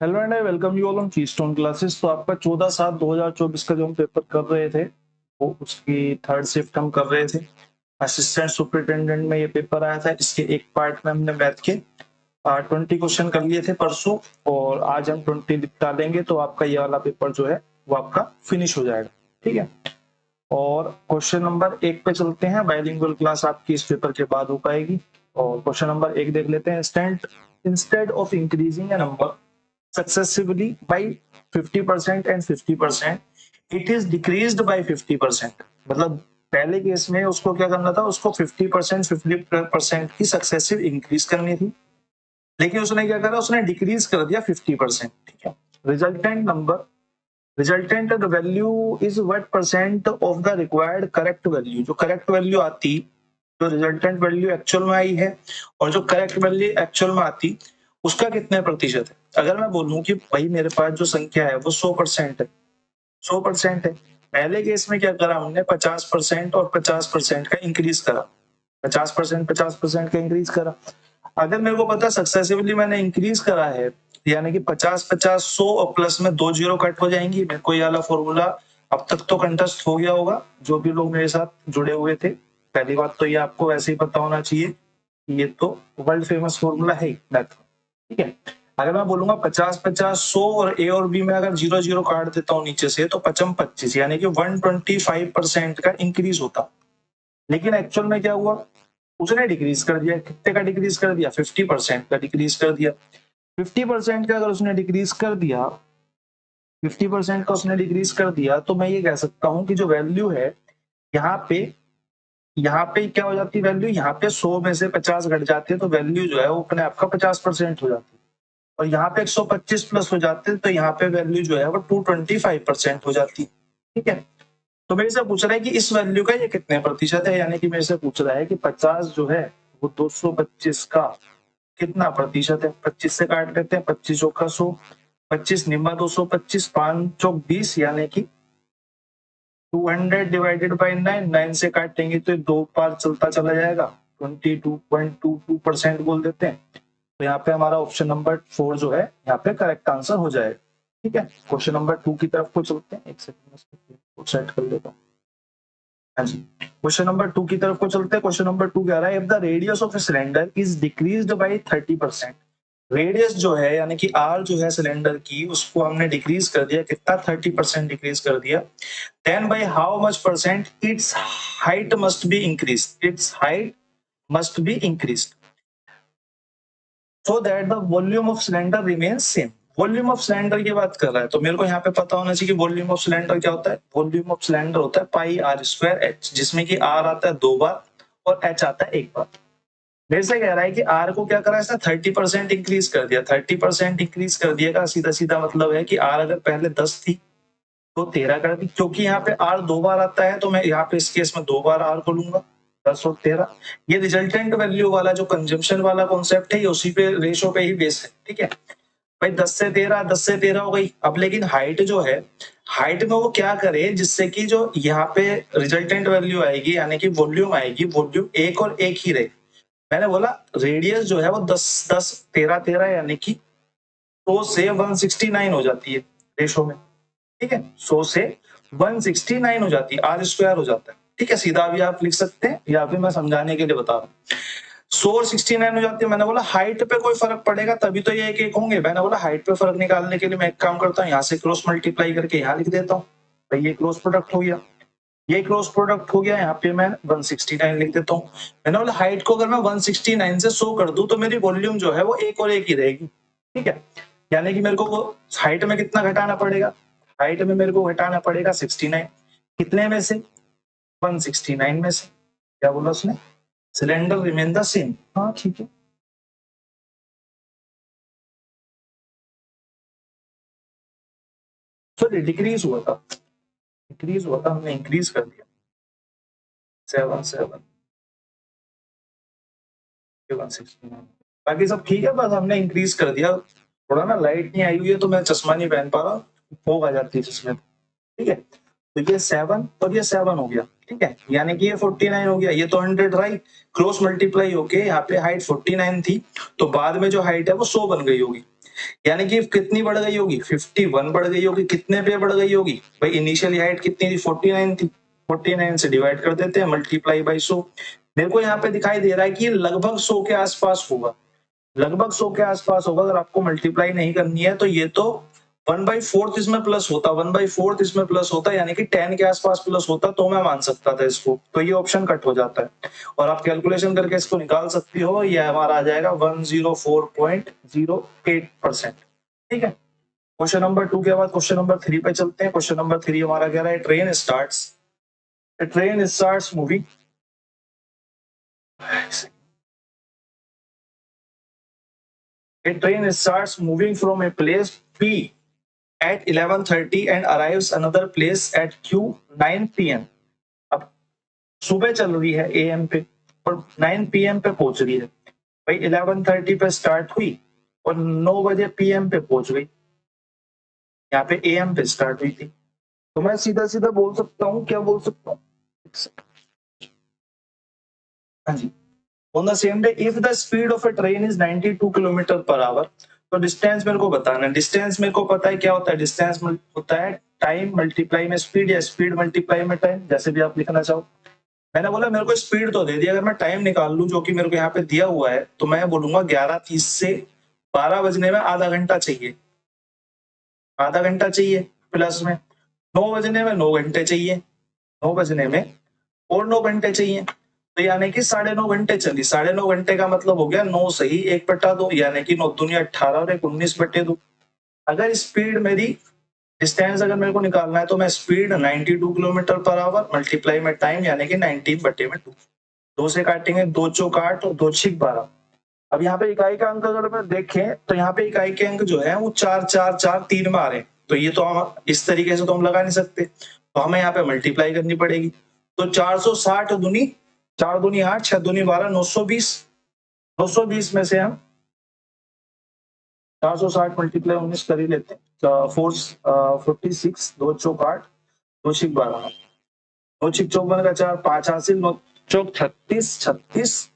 Hello and I welcome you all on keystone classes. तो आपका 14/7/2024 का जो हम पेपर कर रहे थे वो उसकी थर्ड शिफ्ट हम कर रहे थे। असिस्टेंट सुपरिटेंडेंट में ये पेपर आया था। इसके एक पार्ट में हमने मैथ के 20 क्वेश्चन कर लिए थे परसों, और आज हम 20 निपटा लेंगे तो आपका ये वाला पेपर जो है वो आपका फिनिश हो जाएगा। ठीक है, और क्वेश्चन नंबर 1 पे चलते हैं। बाइलिंगुअल क्लास आपकी इस पेपर के बाद हो पाएगी। और क्वेश्चन नंबर 1 देख लेते हैं। Instead of increasing A number successively by 50% and 50%, it is decreased by 50%। मतलब पहले केस में उसको क्या करना था, उसको 50% 50% की सक्सेसिव इंक्रीज करनी थी, लेकिन उसने क्या करा, उसने डिक्रीज कर दिया 50%। ठीक है, resultant the value is what percent of the required correct value. जो करेक्ट वैल्यू आती, जो रिजल्टेंट वैल्यू एक्चुअल में आई है और जो करेक्ट वैल्यू एक्चुअल में आती, उसका कितने प्रतिशत है। अगर मैं बोलूं कि भाई मेरे पास जो संख्या है वो 100% है, 100% है। पहले केस में क्या करा हमने, 50% और 50% का इंक्रीज करा, 50% 50% का इंक्रीज करा। अगर मेरे को पता सक्सेसिवली मैंने इंक्रीज करा है, यानी कि 50 50 100 और प्लस में 2 जीरो कट हो जाएंगी। मेरे को ये वाला फॉर्मूला अब तक तो कंटेस्ट हो गया होगा, जो भी लोग मेरे साथ जुड़े हुए थे। पहली बात तो ये आपको वैसे ही पता होना चाहिए, ये तो वर्ल्ड फेमस फॉर्मूला है मैथ। ठीक है, अगर मैं बोलूंगा 50 50 100 और ए और बी में अगर 0 0 काट देता हूँ नीचे से, तो 55 25 यानी कि 125% का इंक्रीज होता। लेकिन एक्चुअल में क्या हुआ, उसने डिक्रीज कर दिया। कितने का डिक्रीज कर दिया, 50% का डिक्रीज कर दिया। 50% का अगर उसने डिक्रीज कर दिया, 50% का उसने डिक्रीज कर दिया, तो मैं ये कह सकता हूँ कि जो वैल्यू है यहाँ पे क्या हो जाती है वैल्यू, यहाँ पे 100 में से 50 घट जाती है तो वैल्यू जो है वो अपने आप का 50% हो जाती है। और यहाँ पे 125 प्लस हो जाते हैं तो यहाँ पे वैल्यू जो है वो 225% हो जाती है। ठीक है, तो मेरे से पूछ रहा है कि इस वैल्यू का ये कितने प्रतिशत है, यानी कि मेरे से पूछ रहा है कि 50 जो है वो 225 का कितना प्रतिशत है। 25 से काट लेते हैं, 25 चौका 100, 25 निम्बा 225, 5 चौक 20, यानी कि 200 डिवाइडेड बाई 9, 9 से काटेंगे तो दो बार चलता चला जाएगा, 22.22% बोल देते हैं। तो यहाँ पे हमारा ऑप्शन नंबर 4 जो है यहाँ पे करेक्ट आंसर हो जाएगा। ठीक है, क्वेश्चन नंबर 2 की तरफ को चलते हैं। एक सेकंड सेट कर लेता हूँ। हाँ जी, क्वेश्चन नंबर 2 की तरफ को चलते हैं। क्वेश्चन नंबर 2 कह रहा है, if the radius of a cylinder is decreased bye 30%। Radius जो है यानी कि आर जो है सिलेंडर की, उसको हमने डिक्रीज कर दिया। कितना, 30% डिक्रीज कर दिया। Then by how much percent its height must be increase, its height must be increase so that the volume of cylinder remains same। Volume of cylinder की बात कर रहा है, तो मेरे को यहाँ पे पता होना चाहिए कि वॉल्यूम ऑफ सिलेंडर क्या होता है। वॉल्यूम ऑफ सिलेंडर होता है पाई आर स्क्वायर एच, जिसमें कि आर आता है 2 बार और एच आता है 1 बार। मेरे से कह रहा है कि आर को क्या करा, इसने 30% इंक्रीज कर दिया। 30% इंक्रीज कर दिया का सीधा सीधा मतलब है कि आर अगर पहले 10 थी तो 13 कर दी। क्योंकि यहाँ पे आर 2 बार आता है तो मैं यहाँ पे इस केस में 2 बार आर को लूंगा, 10 और 13। ये रिजल्टेंट वैल्यू वाला जो कंजम्पशन वाला कॉन्सेप्ट है, ये उसी पे रेशो पे ही बेस है। ठीक है भाई, 10 से 13, 10 से 13 हो गई। अब लेकिन हाइट जो है, हाइट में वो क्या करे जिससे कि जो यहाँ पे रिजल्टेंट वैल्यू आएगी यानी कि वॉल्यूम आएगी, वॉल्यूम एक और एक ही रहे। मैंने बोला रेडियस जो है वो 10 10 13 13 यानी कि 100 से 169 हो जाती है रेशो में। ठीक है, 100 से 169 हो जाती है, आर स्क्वायर हो जाता है। ठीक है, सीधा भी आप लिख सकते हैं या फिर मैं समझाने के लिए बता रहा हूँ। 100 और 69 हो जाती है। मैंने बोला हाइट पे कोई फर्क पड़ेगा तभी तो ये एक एक होंगे। मैंने बोला हाइट पे फर्क निकालने के लिए मैं एक काम करता हूँ, यहाँ से क्रॉस मल्टीप्लाई करके यहाँ लिख देता हूँ। भाई ये क्रॉस प्रोडक्ट हो गया, ये क्रॉस प्रोडक्ट हो गया, यहाँ पे मैं 169 लिख देता हूँ। मैंने बोला हाइट को अगर मैं 169 से 100 कर दूं तो मेरी वॉल्यूम जो है वो एक और एक ही रहेगी। ठीक है, यानी कि मेरे को हाइट में कितना घटाना पड़ेगा, हाइट में मेरे को घटाना पड़ेगा 69। कितने में से, 169 में से। क्या बोला उसने, सिलेंडर रिमेन द सेम। हाँ ठीक है, सॉरी डिक्रीज हुआ था, डिक्रीज हुआ था, हमने इंक्रीज कर दिया 7 7 169। बाकी सब ठीक है, बस हमने इंक्रीज कर दिया। थोड़ा ना लाइट नहीं आई हुई है तो मैं चश्मा नहीं पहन पा रहा, फोग आ जाती है चश्मे। ठीक है, तो ये 7 और ये 7 हो गया। ठीक है, यानी कि ये 49 हो गया, ये तो 100 राइट। क्रॉस मल्टीप्लाई होके यहाँ पे हाइट 49 थी तो बाद में जो हाइट है वो 100 बन गई होगी। यानी कि कितनी बढ़ गई होगी, 51 बढ़ गई होगी। कितने पे बढ़ गई होगी भाई, इनिशियली हाइट कितनी थी, 49 थी। 49 से डिवाइड कर देते हैं, मल्टीप्लाई बाई 100। मेरे को यहाँ पे दिखाई दे रहा है कि लगभग 100 के आसपास होगा, लगभग 100 के आसपास होगा। अगर आपको मल्टीप्लाई नहीं करनी है तो ये तो 1/4 इसमें प्लस होता, 1/4 इसमें प्लस होता, यानी कि 10 के आसपास प्लस होता तो मैं मान सकता था इसको। तो ये ऑप्शन कट हो जाता है और आप कैलकुलेशन करके इसको निकाल सकती हो। ये हमारा आ जाएगा 104.08%। ठीक है। क्वेश्चन नंबर 2 के बाद क्वेश्चन नंबर 3 पे चलते हैं। क्वेश्चन नंबर 3 हमारा कह रहा है train starts moving A train starts moving from a place P at 11:30 and arrives another place at Q 9 p.m. अब सुबह चल रही है AM पे और 9 PM पे पहुंच रही है। भाई 11:30 पे स्टार्ट हुई और 9 बजे PM पे पहुंच गई। यहाँ पे AM पे स्टार्ट हुई थी, तो मैं सीधा सीधा बोल सकता हूँ, क्या बोल सकता हूँ, हाँ जी, On the same day, if the speed of a train is 92 kilometre per our, तो डिस्टेंस मेरे को बताना है। डिस्टेंस मेरे को पता है क्या होता है, डिस्टेंस होता है टाइम मल्टीप्लाई में स्पीड या स्पीड मल्टीप्लाई में टाइम, जैसे भी आप लिखना चाहो। मैंने बोला मेरे को स्पीड तो दे दी, अगर मैं टाइम निकाल लूं जो कि मेरे को यहाँ पे दिया हुआ है, तो मैं बोलूंगा 11:30 से 12 बजने में आधा घंटा चाहिए, आधा घंटा चाहिए प्लस में 9 बजने में 9 घंटे चाहिए, 9 बजने में और 9 घंटे चाहिए, तो यानी कि 9.5 घंटे चली। 9.5 घंटे का मतलब हो गया 9 सही 1/2, यानी कि 9 दूनी 18 और 1 19/2। अगर स्पीड मेरी डिस्टेंस अगर मेरे को निकालना है तो मैं speed 92 kilometre per our multiply में टाइम यानी कि 19/2। 2 से काटेंगे, 2 चौक 8 और 2 छिक 12। अब यहाँ पे इकाई का अंक अगर मैं देखें तो यहाँ पे इकाई के अंक जो है वो 4 4 4 3 में आ रहे हैं, तो ये तो हम इस तरीके से तो हम लगा नहीं सकते, तो हमें यहाँ पे मल्टीप्लाई करनी पड़ेगी। तो 460 दूनी 4 दूनी 8 6 दूनी 12 920, 920 में से हम 460 मल्टीप्लाई 19 कर ही लेते हैं। 46 2 चौक 8 2 छिक 12 2 छिक 54 का 4 5 हासिल 9 चौक 36 36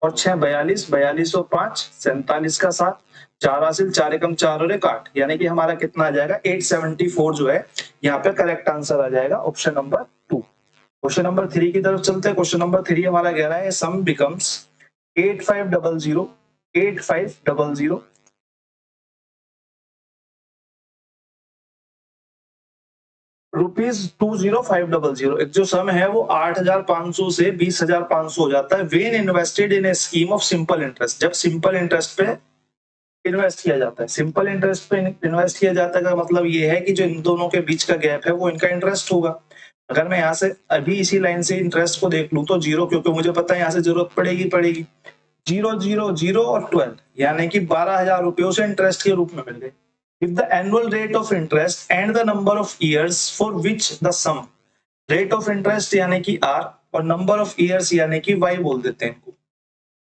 और 6 42 42 और 5 47 का 7 4 हासिल 4 एकम 4 और 1 8, यानी कि हमारा कितना आ जाएगा 874 जो है यहाँ पे करेक्ट आंसर आ जाएगा ऑप्शन नंबर 2। क्वेश्चन नंबर 3 की तरफ चलते हैं। क्वेश्चन नंबर 3 हमारा कह रहा है सम बिकम्स 8500 8500 ₹20,500। एक जो सम है वो 8,500 से 20,500 हो जाता है when invested in A scheme of simple interest, जब सिंपल इंटरेस्ट पे इन्वेस्ट किया जाता है। सिंपल इंटरेस्ट पे इन्वेस्ट किया जाता है का मतलब ये है कि जो इन दोनों के बीच का गैप है वो इनका इंटरेस्ट होगा। अगर मैं यहाँ से अभी इसी लाइन से इंटरेस्ट को देख लूं तो 0, क्योंकि मुझे पता है यहाँ से जरूरत पड़ेगी 0 0 0 और 12, यानी कि 12,000 रुपयों से इंटरेस्ट के रूप में मिल गए। If the annual rate of interest and the number of years for which the sum, rate of interest यानी कि R और number of years यानी कि Y बोल देते हैं इनको,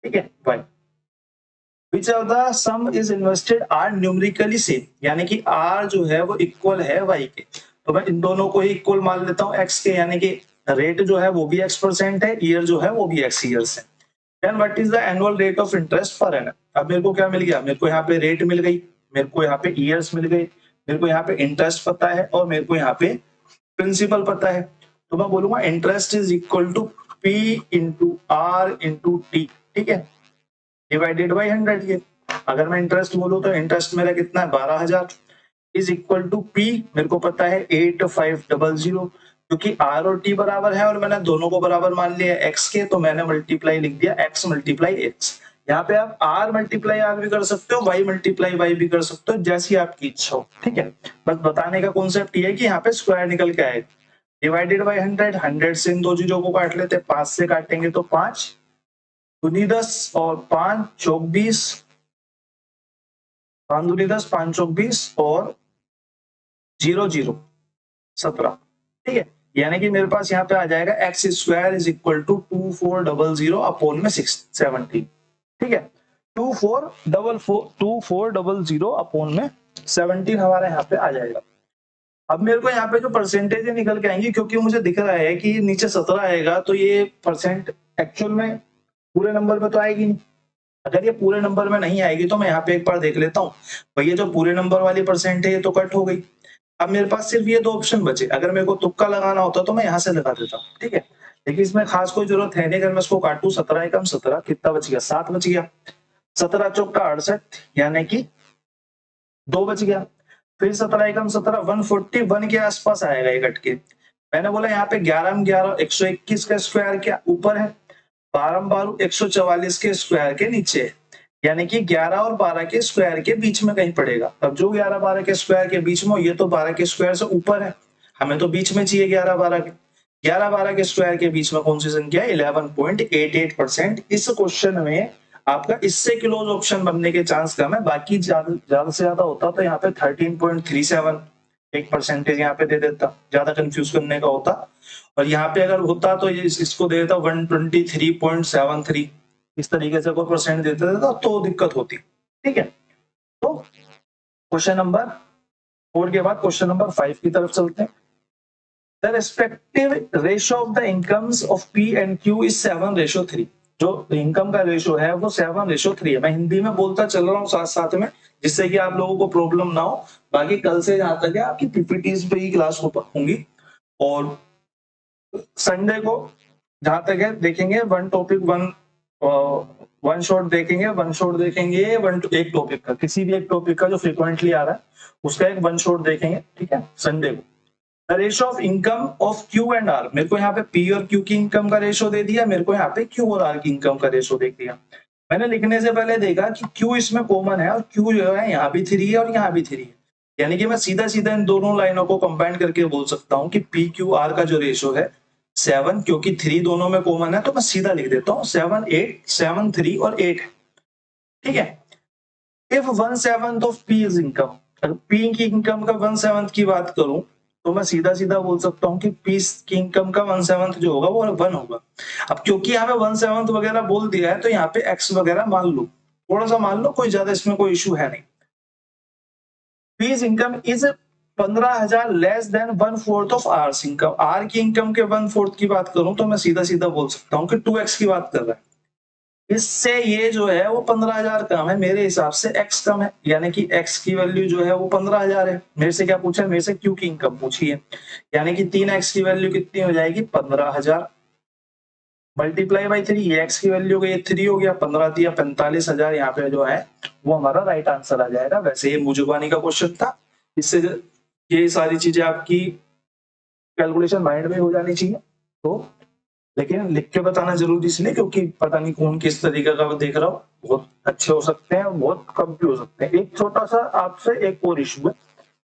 ठीक है, Y, which of the sum is invested are numerically same, यानी कि R जो है वो इक्वल है Y के, तो मैं इन दोनों को ही इक्वल मान लेता हूँ X के, यानी कि रेट जो है वो भी X% है, ईयर जो है वो भी X ईयर्स है। Then what is the annual rate of interest per annum? अब मेरे को क्या मिल गया, मेरे को यहाँ पे रेट मिल गई, मेरे को यहाँ पे ईयर्स मिल गए, मेरे को यहाँ पे इंटरेस्ट पता है और मेरे को यहाँ पे प्रिंसिपल पता है, तो मैं बोलूंगा interest is equal to P into R into T, ठीक है, डिवाइडेड बाई 100। ये अगर मैं इंटरेस्ट बोलूं तो इंटरेस्ट मेरा कितना है 12,000 इज इक्वल टू P मेरे को पता है 8500, क्योंकि आर और टी बराबर है और मैंने दोनों को बराबर मान लिया एक्स के, तो मैंने मल्टीप्लाई लिख दिया एक्स मल्टीप्लाई एक्स। यहाँ पे आप आर मल्टीप्लाई आर भी कर सकते हो, वाई मल्टीप्लाई वाई भी कर सकते हो, जैसी आपकी इच्छा हो, ठीक है। बस बताने का कॉन्सेप्ट ये है कि यहाँ पे स्क्वायर निकल के आएगा, डिवाइडेड बाई 100, 100 से इन दो जीरो को काट लेते, 5 से काटेंगे तो 5 दूनी 10 और 5 चौक 20, 5 दूनी 10 5 चौक 20 और 0 0 17, ठीक है, यानी कि मेरे पास यहाँ पे आ जाएगा x square is equal to 2400 upon में 670, ठीक है, 2400 अपॉन में 17 हमारा यहाँ पे आ जाएगा। अब मेरे को यहाँ पे जो परसेंटेज निकल के आएंगी, क्योंकि मुझे दिख रहा है कि नीचे 17 आएगा, तो ये परसेंट एक्चुअल में पूरे नंबर में तो आएगी नहीं, अगर ये पूरे नंबर में नहीं आएगी तो मैं यहाँ पे एक बार देख लेता हूँ, भैया जो पूरे नंबर वाली परसेंट है ये तो कट हो गई। अब मेरे पास सिर्फ ये 2 ऑप्शन बचे, अगर मेरे को तुक्का लगाना होता तो मैं यहाँ से लगा देता हूँ, ठीक है। लेकिन इसमें खास कोई जरूरत है नहीं, अगर मैं इसको काटूं 17 एकम 17 कितना बच गया, 7 बच गया। 17 चौका 68 यानी कि 2 बच गया। फिर 17 एकम 17 141 के आसपास आएगा ये कट के। मैंने बोला यहाँ पे 11 में 11 121 का स्क्वायर क्या ऊपर है, 12 में 12 144 के स्क्वायर के नीचे है, यानी कि 11 और 12 के स्क्वायर के बीच में कहीं पड़ेगा। अब जो 11 12 के स्क्वायर के बीच में, ये तो 12 के स्क्वायर से ऊपर है, हमें तो बीच में चाहिए 11 12 के। 11 12 के स्क्वायर के बीच में कौन सी संख्या है, 11.88%। इस क्वेश्चन में आपका इससे क्लोज ऑप्शन बनने के चांस कम है, बाकी ज्यादा से ज्यादा होता तो यहाँ पे 13.37 एक परसेंटेज यहाँ पे दे देता, ज्यादा कंफ्यूज करने का होता। और यहाँ पे अगर होता तो इसको दे देता 123.73, इस तरीके से कोई परसेंट देते देता तो दिक्कत होती, ठीक है। तो क्वेश्चन नंबर 4 के बाद क्वेश्चन नंबर 5 की तरफ चलते हैं। The respective ratio of the incomes of P and Q is 7:3। जो इनकम का रेशो है वो 7:3 है। मैं हिंदी में बोलता चल रहा हूँ साथ साथ में, जिससे कि आप लोगों को प्रॉब्लम ना हो। बाकी कल से जहां तक है आपकी पीपीटीज पे ही क्लास होंगी, और संडे को जहां तक है देखेंगे वन टॉपिक वन शॉट देखेंगे, एक टॉपिक का, किसी भी एक टॉपिक का जो फ्रिक्वेंटली आ रहा है उसका एक वन शॉट देखेंगे, ठीक है, संडे को। The ratio of income of Q and R, मेरे को यहाँ पे पी और क्यू की इनकम का रेशो दे दिया, मेरे को यहाँ पे क्यू और आर की इनकम का रेशो देख दिया। मैंने लिखने से पहले देखा कि क्यू इसमें कॉमन है, और क्यू जो है यहाँ भी 3 है और यहाँ भी 3 है, यानी कि मैं सीधा सीधा इन दोनों लाइनों को कंबाइन करके बोल सकता हूँ कि पी क्यू आर का जो रेशो है 7, क्योंकि 3 दोनों में कॉमन है तो मैं सीधा लिख देता हूँ 7 8 7 3 और 8, ठीक है। If 1/7 of P is income, अगर पी की इनकम का 1/7 की बात करूं तो मैं सीधा सीधा बोल सकता हूं कि पी की इनकम का 1/7 जो होगा वो 1 होगा। अब क्योंकि यहाँ पे 1/7 वगैरह बोल दिया है तो यहाँ पे एक्स वगैरह मान लो, थोड़ा सा मान लो, कोई ज्यादा इसमें कोई इशू है नहीं। P's income is 15,000 less than 1/4 of R income. R की इनकम के 1/4 की बात करूं तो मैं सीधा सीधा बोल सकता हूँ कि 2x की बात कर रहा है, इससे ये जो है वो 15,000 कम है, मेरे हिसाब से x कम है, यानी कि x की वैल्यू जो है वो 15,000 है। मेरे से क्या पूछा है, मेरे से q की इनकम पूछी है, यानी कि 3x की वैल्यू कितनी हो जाएगी, 15,000 मल्टीप्लाई बाई 3, ये x की वैल्यू का ये 3 हो गया, 15 दिया 45,000, यहाँ पे जो है वो हमारा राइट आंसर आ जाएगा। वैसे ये मुजुबानी का क्वेश्चन था, इससे ये सारी चीजें आपकी कैलकुलेशन माइंड में हो जानी चाहिए, तो लेकिन लिख के बताना जरूरी इसलिए क्योंकि पता नहीं कौन किस तरीके का देख रहा हो, बहुत अच्छे हो सकते हैं, बहुत कम भी हो सकते हैं। एक छोटा सा आपसे एक और इशू है,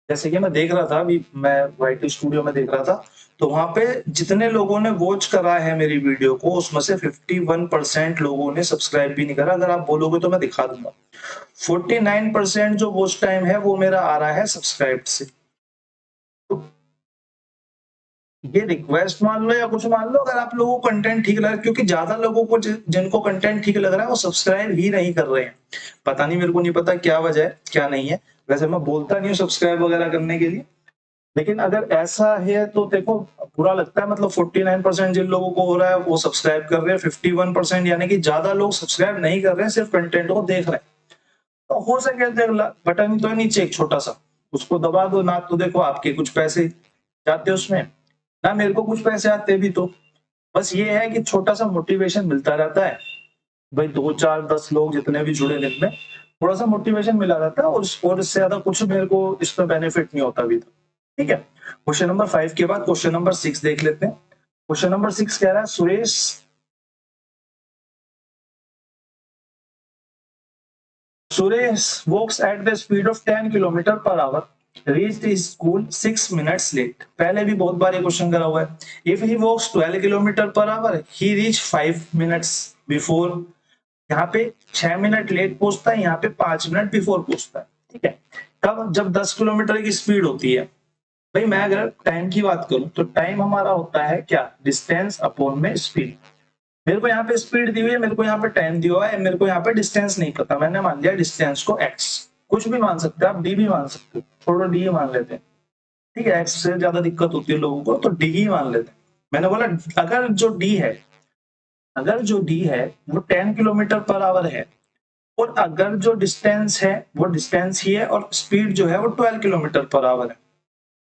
जैसे कि मैं देख रहा था अभी, मैं वाईटी स्टूडियो में देख रहा था, तो वहां पे जितने लोगों ने वॉच करा है मेरी वीडियो को उसमें से 51% लोगों ने सब्सक्राइब भी नहीं करा। अगर आप बोलोगे तो मैं दिखा दूंगा, 49% जो वॉच टाइम है वो मेरा आ रहा है सब्सक्राइब से। तो ये रिक्वेस्ट मान लो या कुछ मान लो, अगर आप लोगों को कंटेंट ठीक लग रहा है, क्योंकि ज्यादा लोगों को जिनको कंटेंट ठीक लग रहा है वो सब्सक्राइब ही नहीं कर रहे हैं, पता नहीं, मेरे को नहीं पता क्या वजह है क्या नहीं है। वैसे मैं बोलता नहीं हूँ सब्सक्राइब वगैरह करने के लिए, लेकिन अगर ऐसा है तो देखो बुरा लगता है। मतलब 49% जिन लोगों को हो रहा है वो सब्सक्राइब कर रहे हैं, 51% यानी कि ज्यादा लोग सब्सक्राइब नहीं कर रहे हैं, सिर्फ कंटेंट को देख रहे हैं। तो हो सके बटन तो है नीचे एक छोटा सा, उसको दबा दो ना, तो देखो आपके कुछ पैसे जाते उसमें, ना मेरे को कुछ पैसे आते भी। तो बस ये है कि छोटा सा मोटिवेशन मिलता रहता है भाई, 2 4 10 लोग जितने भी जुड़े दिन में, थोड़ा सा मोटिवेशन मिला रहता है, और इससे ज्यादा कुछ मेरे को इसमें बेनिफिट नहीं होता अभी तक, ठीक है। क्वेश्चन नंबर 5 के बाद क्वेश्चन नंबर 6 देख लेते हैं। क्वेश्चन नंबर 6 कह रहा है Suresh walks at the speed of 10 kilometer per hour, reached his school 6 minutes late. पहले भी बहुत बार ये क्वेश्चन करा हुआ है। If he walks 12 kilometer per hour he reach 5 minutes before, यहाँ पे 6 मिनट लेट पहुंचता है, यहाँ पे 5 मिनट बिफोर पहुंचता है, ठीक है। कब, जब 10 किलोमीटर की स्पीड होती है। भाई मैं अगर टाइम की बात करूं तो टाइम हमारा होता है क्या, डिस्टेंस अपॉन में स्पीड। मेरे को यहाँ पे स्पीड दी हुई है, मेरे को यहाँ पे टाइम दिया हुआ है, मेरे को यहाँ पे डिस्टेंस नहीं पता, मैंने मान लिया डिस्टेंस को x। कुछ भी मान सकते हैं आप, डी भी मान सकते हो, छोड़ो डी ही मान लेते हैं, ठीक है। x से ज्यादा दिक्कत होती है लोगों को तो डी ही मान लेते हैं। मैंने बोला अगर जो डी है वो 10 किलोमीटर पर आवर है, और अगर जो डिस्टेंस है वो डिस्टेंस ही है और स्पीड जो है वो 12 किलोमीटर पर आवर है,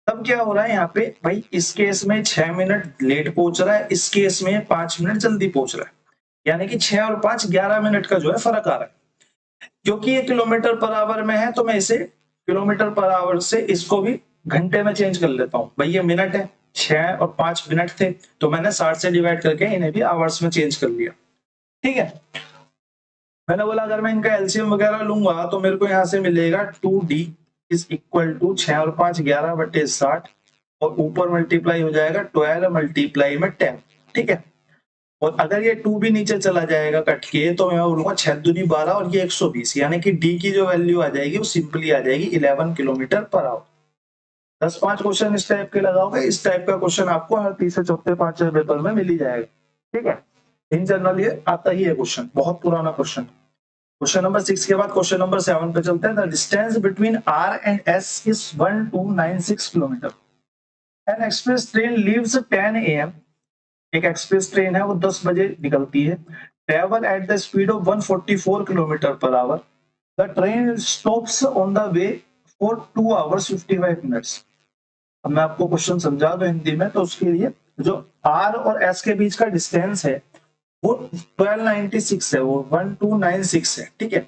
तब क्या हो रहा है यहाँ पे भाई, इस केस में 6 मिनट लेट पहुंच रहा है, इस केस में 5 मिनट जल्दी पहुंच रहा है, यानी कि 6 और 5 11 मिनट का जो है फर्क आ रहा है। क्योंकि ये किलोमीटर पर आवर में है तो मैं इसे किलोमीटर पर आवर से इसको भी घंटे में चेंज कर लेता हूँ। भाई ये मिनट है, 6 और 5 मिनट थे तो मैंने 60 से डिवाइड करके इन्हें भी आवर्स में चेंज कर लिया। ठीक है, मैंने बोला अगर मैं इनका एलसीएम वगैरह लूंगा तो मेरे को यहाँ से मिलेगा 2D इज इक्वल टू 6 और 5 11/60 और ऊपर मल्टीप्लाई हो जाएगा 12 मल्टीप्लाई में 10। ठीक है, और अगर ये 2 भी नीचे चला जाएगा कट के तो मैं बोलूंगा 6 दूनी 12 और ये 120, यानी कि डी की जो वैल्यू आ जाएगी वो सिंपली आ जाएगी 11 किलोमीटर पर आवर। 10-5 क्वेश्चन इस टाइप के लगाओगे, इस टाइप का क्वेश्चन आपको हर तीसरे चौथे पांचवें पेपर में मिल ही जाएगा। ठीक है, इन जनरल ये आता ही है क्वेश्चन, बहुत पुराना क्वेश्चन। क्वेश्चन नंबर 6 के बाद क्वेश्चन नंबर 7 पे चलते हैं। The distance between R and S is 1296 kilometre. N express train leaves 10 AM, एक एक्सप्रेस ट्रेन है वो 10 बजे निकलती है, travel eight the speed of 144 kilometre per our. The train stops on the way for 2 hours 55 minutes। अब मैं आपको question समझा दूं हिंदी में, तो उसके लिए जो R और S के बीच का डिस्टेंस है वो 1296 है, वो 1296 है। ठीक है,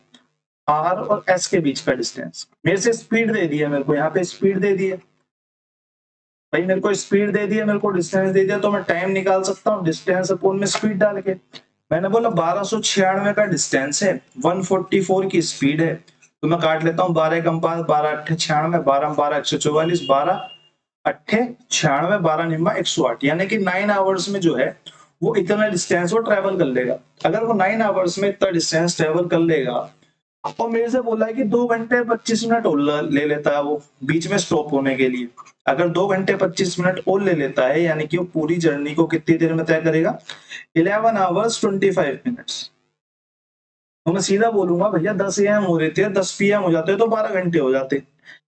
R और S के बीच का डिस्टेंस, मेरे से स्पीड दे दी है, मेरे को यहाँ पे स्पीड दे दी है भाई, मेरे को स्पीड दे दी है, मेरे को डिस्टेंस दे दिया, तो मैं टाइम निकाल सकता हूँ डिस्टेंस अपॉन में स्पीड डाल के। मैंने बोला 1296 का डिस्टेंस है, 144 की स्पीड है, तो मैं काट लेता हूँ 12 कम 5 12 8 96, 12 12 144, 12 8 96, 12 निम्मा 108, यानी कि 9 आवर्स में जो है वो इतना डिस्टेंस वो ट्रेवल कर लेगा। अगर वो 9 आवर्स में इतना डिस्टेंस ट्रेवल कर लेगा और मेरे से बोला है कि 2 घंटे 25 मिनट और ले लेता है वो बीच में स्टॉप होने के लिए, अगर 2 घंटे 25 मिनट और ले लेता है यानी कि वो पूरी जर्नी को कितनी देर में तय करेगा, 11 hours 25 minutes। तो मैं सीधा बोलूंगा भैया 10 AM हो रहे थे, 10 PM हो जाते तो 12 घंटे हो जाते,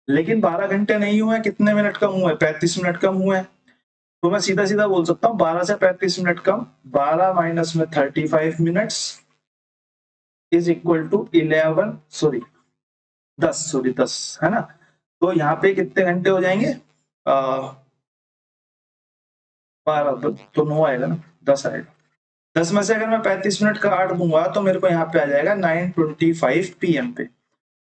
लेकिन 12 घंटे नहीं हुए, कितने मिनट कम हुए, 35 मिनट कम हुए। तो मैं सीधा सीधा बोल सकता हूँ 12 से 35 मिनट कम, 12 माइनस में 35 मिनट्स इज इक्वल टू 10 है ना। तो यहाँ पे कितने घंटे हो जाएंगे, 12 तो 9 आएगा ना, 10 आएगा। 10 में से अगर मैं 35 मिनट का 8 दूंगा तो मेरे को यहाँ पे आ जाएगा 9:25 PM पे।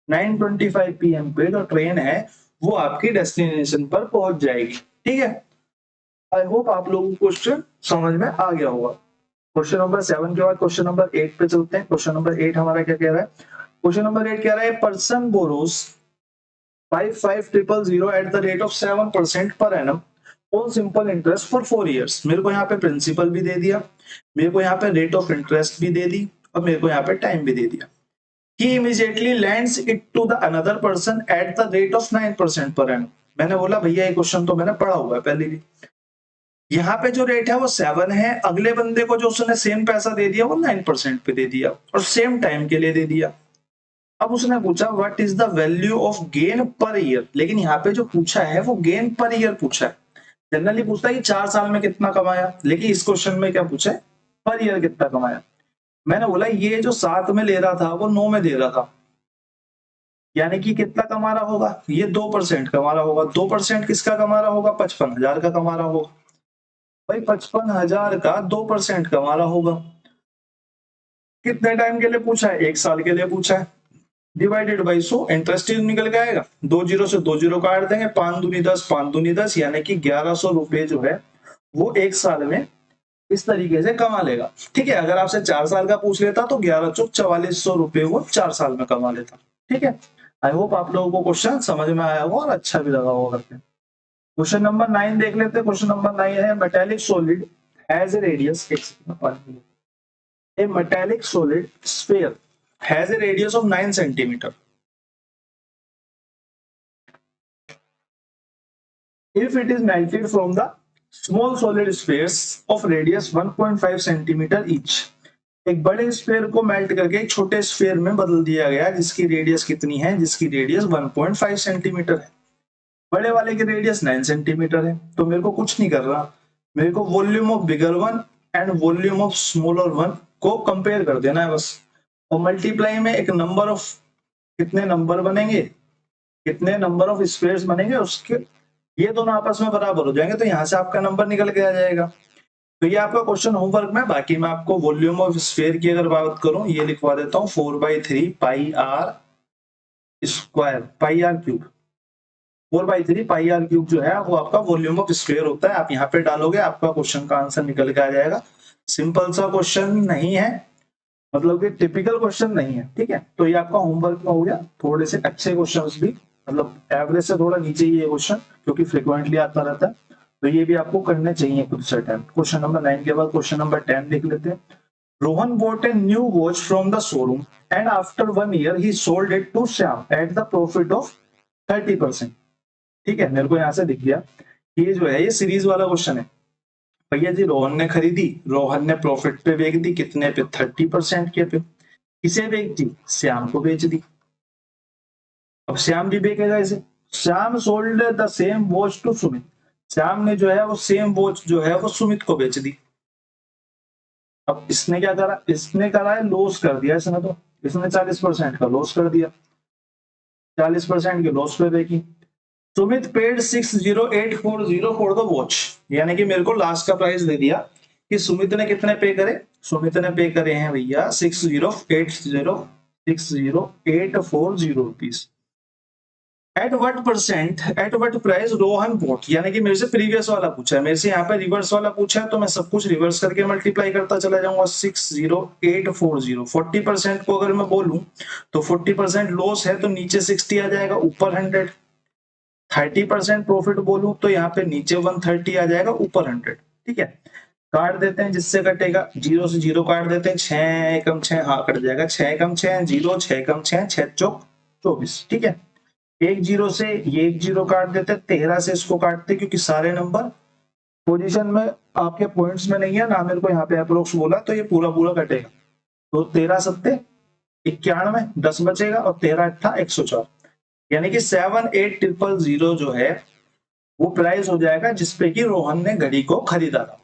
9:25 PM पे जो ट्रेन है वो आपकी डेस्टिनेशन पर पहुंच जाएगी। ठीक है, आई होप आप लोगों को क्वेश्चन समझ में आ गया होगा। क्वेश्चन नंबर 7 के बाद क्वेश्चन नंबर 8 पे चलते हैं। क्वेश्चन नंबर 8 हमारा क्या कह रहा है, क्वेश्चन नंबर 8 कह रहा है person borrows 5500 at the rate of 7% per annum on simple interest for 4 years। मेरे को यहाँ पे प्रिंसिपल भी दे दिया, मेरे को यहाँ पे रेट ऑफ इंटरेस्ट भी दे दी और मेरे को यहाँ पे टाइम भी दे दिया। He immediately lends it to the another person at the rate of 9% per annum। मैंने बोला भैया ये क्वेश्चन तो मैंने पढ़ा हुआ है पहले भी, यहाँ पे जो रेट है वो 7 है, अगले बंदे को जो उसने सेम पैसा दे दिया वो 9% पे दे दिया और सेम टाइम के लिए दे दिया। अब उसने पूछा what is the value of gain per year, लेकिन यहाँ पे जो पूछा है वो गेन पर ईयर पूछा है। जनरली पूछता है कि 4 साल में कितना कमाया, लेकिन इस क्वेश्चन में क्या पूछा है, पर ईयर कितना कमाया। मैंने बोला ये जो 7 में ले रहा था वो 9 में दे रहा था, यानी कि कितना कमा रहा होगा, ये 2% कमा रहा होगा। 2% किसका कमा रहा होगा, 55,000 का कमा रहा होगा। भाई 55,000 का 2% कमा रहा होगा। कितने टाइम के लिए पूछा है, 1 साल के लिए पूछा है, डिवाइडेड बाई 100, इंटरेस्ट निकल के आएगा, 2 जीरो से 2 जीरो काट देंगे, 5 दूनी 10, 5 दूनी 10, यानी कि 1100 रुपए जो है वो 1 साल में इस तरीके से कमा लेगा। ठीक है, अगर आपसे 4 साल का पूछ लेता तो 11 चौक 4400 रुपए वो 4 साल में कमा लेता। ठीक है, आई होप आप लोगों को क्वेश्चन समझ में आया होगा और अच्छा भी लगा होगा करके। क्वेश्चन नंबर 9 देख लेते हैं। क्वेश्चन नंबर 9 है metallic solid has a radius, A metallic solid sphere has a radius of 9 centimeter. If it is melted from the small solid spheres of radius 1.5 centimeter each, एक बड़े sphere को melt करके एक छोटे sphere में बदल दिया गया जिसकी रेडियस कितनी है, जिसकी रेडियस 1.5 सेंटीमीटर है। बड़े वाले की रेडियस 9 सेंटीमीटर है, तो मेरे को कुछ नहीं कर रहा, मेरे को volume of bigger one and volume of smaller one को कंपेयर कर देना है बस। और मल्टीप्लाई में एक नंबर ऑफ, कितने नंबर बनेंगे, कितने नंबर ऑफ स्क्वायर्स बनेंगे उसके, ये दोनों आपस में बराबर हो जाएंगे तो यहाँ से आपका नंबर निकल के आ जाएगा। तो ये आपका क्वेश्चन होमवर्क में। बाकी मैं आपको वॉल्यूम ऑफ स्फीयर की अगर बात करूं, ये लिखवा देता हूँ 4/3 pi r square, pi r cube, 4/3 pi r cube जो है वो आपका वॉल्यूम ऑफ स्फीयर होता है। आप यहाँ पे डालोगे आपका क्वेश्चन का आंसर निकल के आ जाएगा। सिंपल सा क्वेश्चन नहीं है, मतलब कि टिपिकल क्वेश्चन नहीं है, ठीक है। तो ये आपका होमवर्क में हो गया। थोड़े से अच्छे क्वेश्चंस भी, मतलब एवरेज से थोड़ा नीचे ही ये क्वेश्चन, क्योंकि फ्रिक्वेंटली आता रहता है, तो ये भी आपको करने चाहिए कुछ टाइम। क्वेश्चन नंबर 9 के बाद क्वेश्चन नंबर 10 लिख लेते हैं। Rohan bought a new watch from the showroom and after 1 year he sold it to Shyam at the profit of 30%। ठीक है, मेरे को यहाँ से दिख गया। ये जो है ये सीरीज वाला क्वेश्चन है। भैया जी रोहन ने खरीदी, रोहन ने प्रॉफिट पे बेच दी, कितने पे, 30% के पे। किसे बेच दी, श्याम को बेच दी। अब श्याम भी बेचेगा इसे। Shyam sold the same watch to Sumit, Shyam ने जो है वो सेम वॉच जो है वो सुमित को बेच दी। अब इसने क्या करा, इसने करा है लॉस कर दिया इसने, तो इसने 40% का लॉस कर दिया, 40% के लॉस पे बेची। Sumit paid 60840 for the watch, यानी कि मेरे को लास्ट का प्राइस दे दिया कि सुमित ने कितने पे करे, सुमित ने पे करे हैं भैया 60840 rupees. At what price Rohan bought, यानी कि मेरे से प्रीवियस वाला पूछा है, मेरे से यहाँ पे रिवर्स वाला पूछा है, तो मैं सब कुछ रिवर्स करके मल्टीप्लाई करता चला जाऊंगा। 60840, 40% को अगर मैं बोलूं तो 40% लॉस है तो नीचे 60 आ जाएगा, ऊपर 100। 30% प्रॉफिट बोलूं तो यहाँ पे नीचे 130 आ जाएगा, ऊपर 100। ठीक है, काट देते हैं, जिससे कटेगा, जीरो से जीरो काट देते हैं, 6 एकम 6, हाँ कट जाएगा, 6 एकम 6 जीरो, 6 एकम 6, 6 चौक 24। ठीक है, एक जीरो से ये एक जीरो काट देते, 13 से इसको काटते, क्योंकि सारे नंबर पोजीशन में आपके पॉइंट्स में नहीं है ना, मेरे को यहाँ पे अप्रोक्स बोला तो ये पूरा पूरा कटेगा। तो 13 सत्ते 91, 10 बचेगा, और 13 अट्ठा 104, यानी कि 78000 जो है वो प्राइस हो जाएगा जिसपे कि रोहन ने घड़ी को खरीदा था।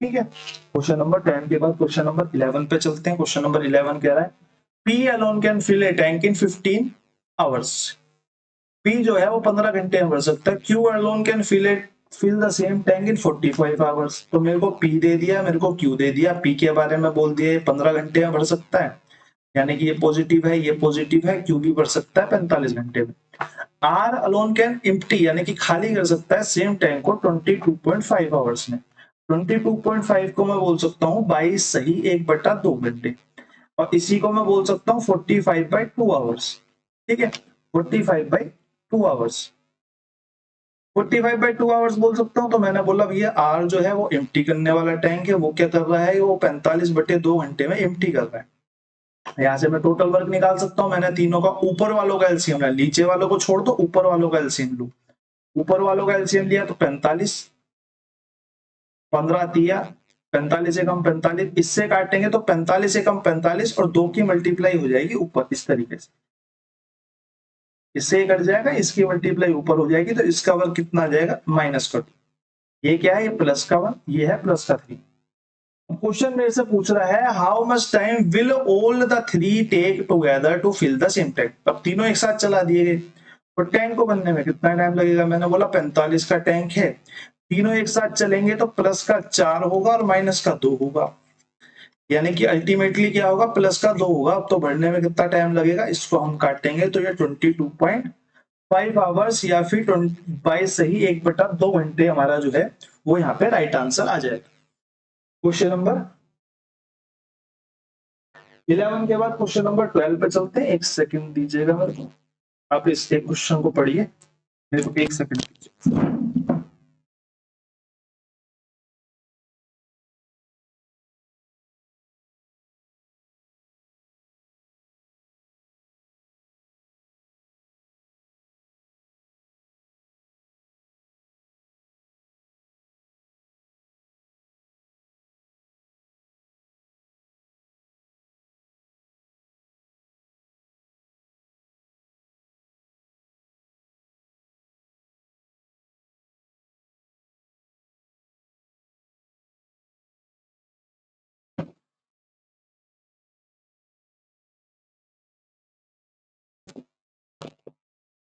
ठीक है, क्वेश्चन नंबर 10 के बाद क्वेश्चन नंबर 11 पे चलते हैं। क्वेश्चन नंबर 11 कह रहा है P alone can fill a tank in 15 hours. P जो है वो 15 घंटे में भर सकता है। Q alone can fill the same tank in 45 hours. तो मेरे को पी दे दिया, मेरे को क्यू दे दिया, पी के बारे में बोल दिया 15 घंटे में भर सकता है, यानी कि ये पॉजिटिव है, ये पॉजिटिव है, क्यू भी भर सकता है 45 घंटे में। आर अलोन कैन एम्प्टी, यानी कि खाली कर सकता है सेम टैंक को 22.5 आवर्स में। 22.5 को मैं बोल सकता हूँ 22 सही 1/2 घंटे, और इसी को मैं बोल सकता हूँ 45/2 आवर्स। ठीक है, 45/2 आवर्स, 45/2 आवर्स बोल सकता हूँ। तो मैंने बोला भैया आर जो है वो एम्प्टी करने वाला टैंक है, वो क्या कर रहा है, वो 45/2 घंटे में एम्प्टी कर रहा है। यहाँ से मैं टोटल वर्क निकाल सकता हूँ, मैंने तीनों का ऊपर वालों का एलसीएम लिया, नीचे वालों को छोड़ दो, ऊपर वालों का एलसीएम लू। ऊपर वालों का एलसीएम लिया तो 45, 15 दिया, 45 से कम 45, इससे काटेंगे तो 45 से कम 45 और 2 की मल्टीप्लाई हो जाएगी ऊपर, इस तरीके से इससे कट जाएगा, इसकी मल्टीप्लाई ऊपर हो जाएगी, तो इसका वर्क कितना आ जाएगा, -2। ये क्या है, ये प्लस का 1, ये है प्लस का 3। क्वेश्चन मेरे से पूछ रहा है how much time will all the 3 take together to fill the same tank. अब तीनों एक साथ चला दिए गए, तो टैंक को बनने में कितना टाइम लगेगा, मैंने बोला 45 का टैंक है, तीनों एक साथ चलेंगे तो प्लस का 4 होगा और माइनस का 2 होगा, यानी कि अल्टीमेटली क्या होगा, प्लस का 2 होगा। अब तो भरने में कितना टाइम लगेगा, इसको हम काटेंगे तो ये 22.5 आवर्स या फिर 22 सही 1/2 घंटे हमारा जो है वो यहाँ पे राइट आंसर आ जाएगा। क्वेश्चन नंबर 11 के बाद क्वेश्चन नंबर 12 पे चलते हैं। एक सेकंड दीजिएगा मेरे को, आप इस एक क्वेश्चन को पढ़िए, मेरे को एक सेकंड दीजिए।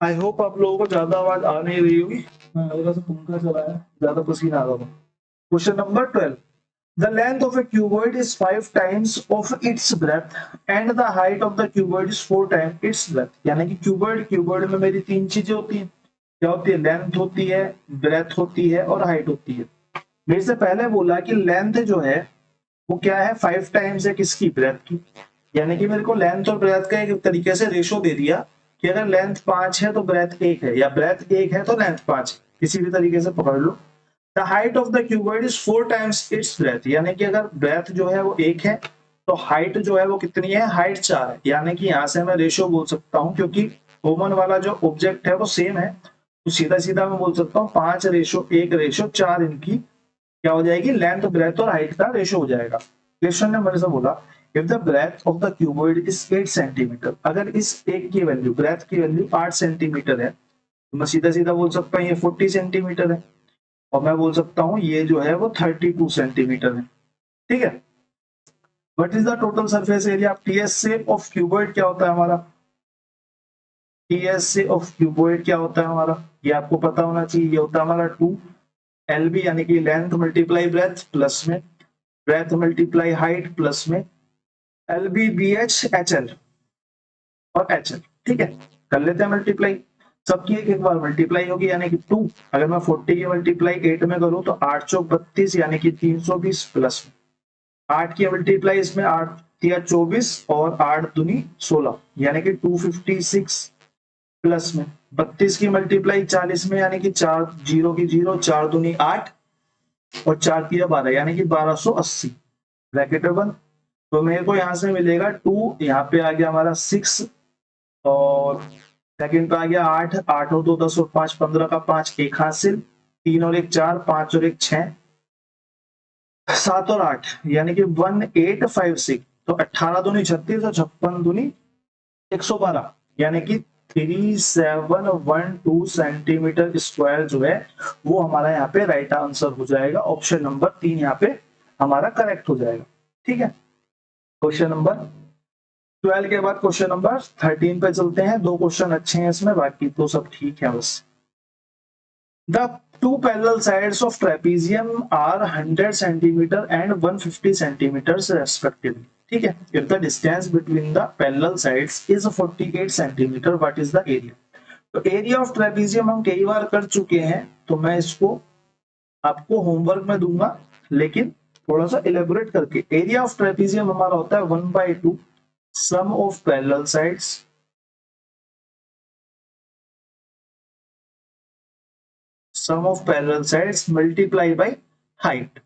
आई होप आप लोगों को ज्यादा आवाज आ नहीं रही होगी, हल्का सा पंखा चला है, ज्यादा पसीना आ रहा था। Question number 12, the length of A cuboid is 5 times of its breath and the height of the cuboid is 4 times its breadth. यानी कि क्यूबॉइड में मेरी तीन चीजें होती हैं, क्या होती है, लेंथ होती है, ब्रेथ होती है और हाइट होती है। मेरे से पहले बोला कि लेंथ जो है वो क्या है, 5 टाइम्स है किसकी, ब्रेथ की। यानी कि मेरे को लेंथ और ब्रेथ का एक तरीके से रेशो दे दिया कि अगर लेंथ 5 है तो ब्रेथ 1 है, या ब्रेथ 1 है तो लेंथ 5 है, किसी भी तरीके से पकड़ लो। The height of the cuboid is 4 times its breadth. यानी कि अगर ब्रेथ जो है वो 1 है तो हाइट जो है वो कितनी है, हाइट 4 है। यानी कि यहां से मैं रेशो बोल सकता हूं, क्योंकि कॉमन वाला जो ऑब्जेक्ट है वो सेम है, तो सीधा सीधा मैं बोल सकता हूँ 5:1:4 इनकी क्या हो जाएगी, लेंथ, ब्रेथ और हाइट का रेशो हो जाएगा। क्वेश्चन ने मेरे से बोला if the breadth of the cuboid is 8 centimeter, अगर इस एक की वैल्यू, ब्रेथ की वैल्यू 8 सेंटीमीटर है, तो मैं सीधा सीधा बोल सकता हूँ ये 40 सेंटीमीटर है, और मैं बोल सकता हूँ ये जो है वो 32 सेंटीमीटर है। ठीक है। What is the total surface area, TS से ऑफ क्यूबॉइड क्या होता है हमारा, टीएस से ऑफ क्यूबॉइड क्या होता है हमारा, ये आपको पता होना चाहिए, ये होता है हमारा 2 एलबी, यानी कि लेंथ मल्टीप्लाई ब्रेथ प्लस में ब्रेथ मल्टीप्लाई हाइट प्लस में L B B H H L और एच एल। ठीक है, कर लेते हैं मल्टीप्लाई, सबकी एक एक बार मल्टीप्लाई होगी, यानी कि 2। अगर मैं 40 की मल्टीप्लाई 8 में करूं तो 8 चौक 32, यानी कि 320 प्लस 8 की मल्टीप्लाई इसमें 8 या 24 और 8 दूनी 16, यानी कि 256 प्लस में 32 की मल्टीप्लाई 40 में, यानी कि 4 जीरो की जीरो, 4 दूनी 8 और 4 की 12, यानी कि 1280 ब्रैकेट बंद। तो मेरे को यहां से मिलेगा 2, यहाँ पे आ गया हमारा 6 और सेकंड पे आ गया 8, 8 और 2 10 और 5 15 का 5 एक हासिल, 3 और 1 4, 5 और 1 6, 7 और 8, यानी कि 1856। तो 18 दूनी 36 और 56 दूनी 112, यानी कि 3712 सेंटीमीटर स्क्वायर जो है वो हमारा यहाँ पे राइट आंसर हो जाएगा। ऑप्शन नंबर 3 यहाँ पे हमारा करेक्ट हो जाएगा। ठीक है। क्वेश्चन नंबर 12 के बाद क्वेश्चन नंबर 13 पे चलते हैं। दो क्वेश्चन अच्छे हैं इसमें, बाकी तो सब ठीक है बस। The two parallel sides of trapezium are 100 centimeter and 150 centimeter respectively. ठीक है। If the distance between the parallel sides is 48 centimeter, what is the area. तो एरिया ऑफ ट्रेपीजियम हम कई बार कर चुके हैं, तो मैं इसको आपको होमवर्क में दूंगा, लेकिन थोड़ा सा इलेबोरेट करके। एरिया ऑफ ट्रेपीजियम हमारा होता है 1/2 sum of parallel sides multiply by height।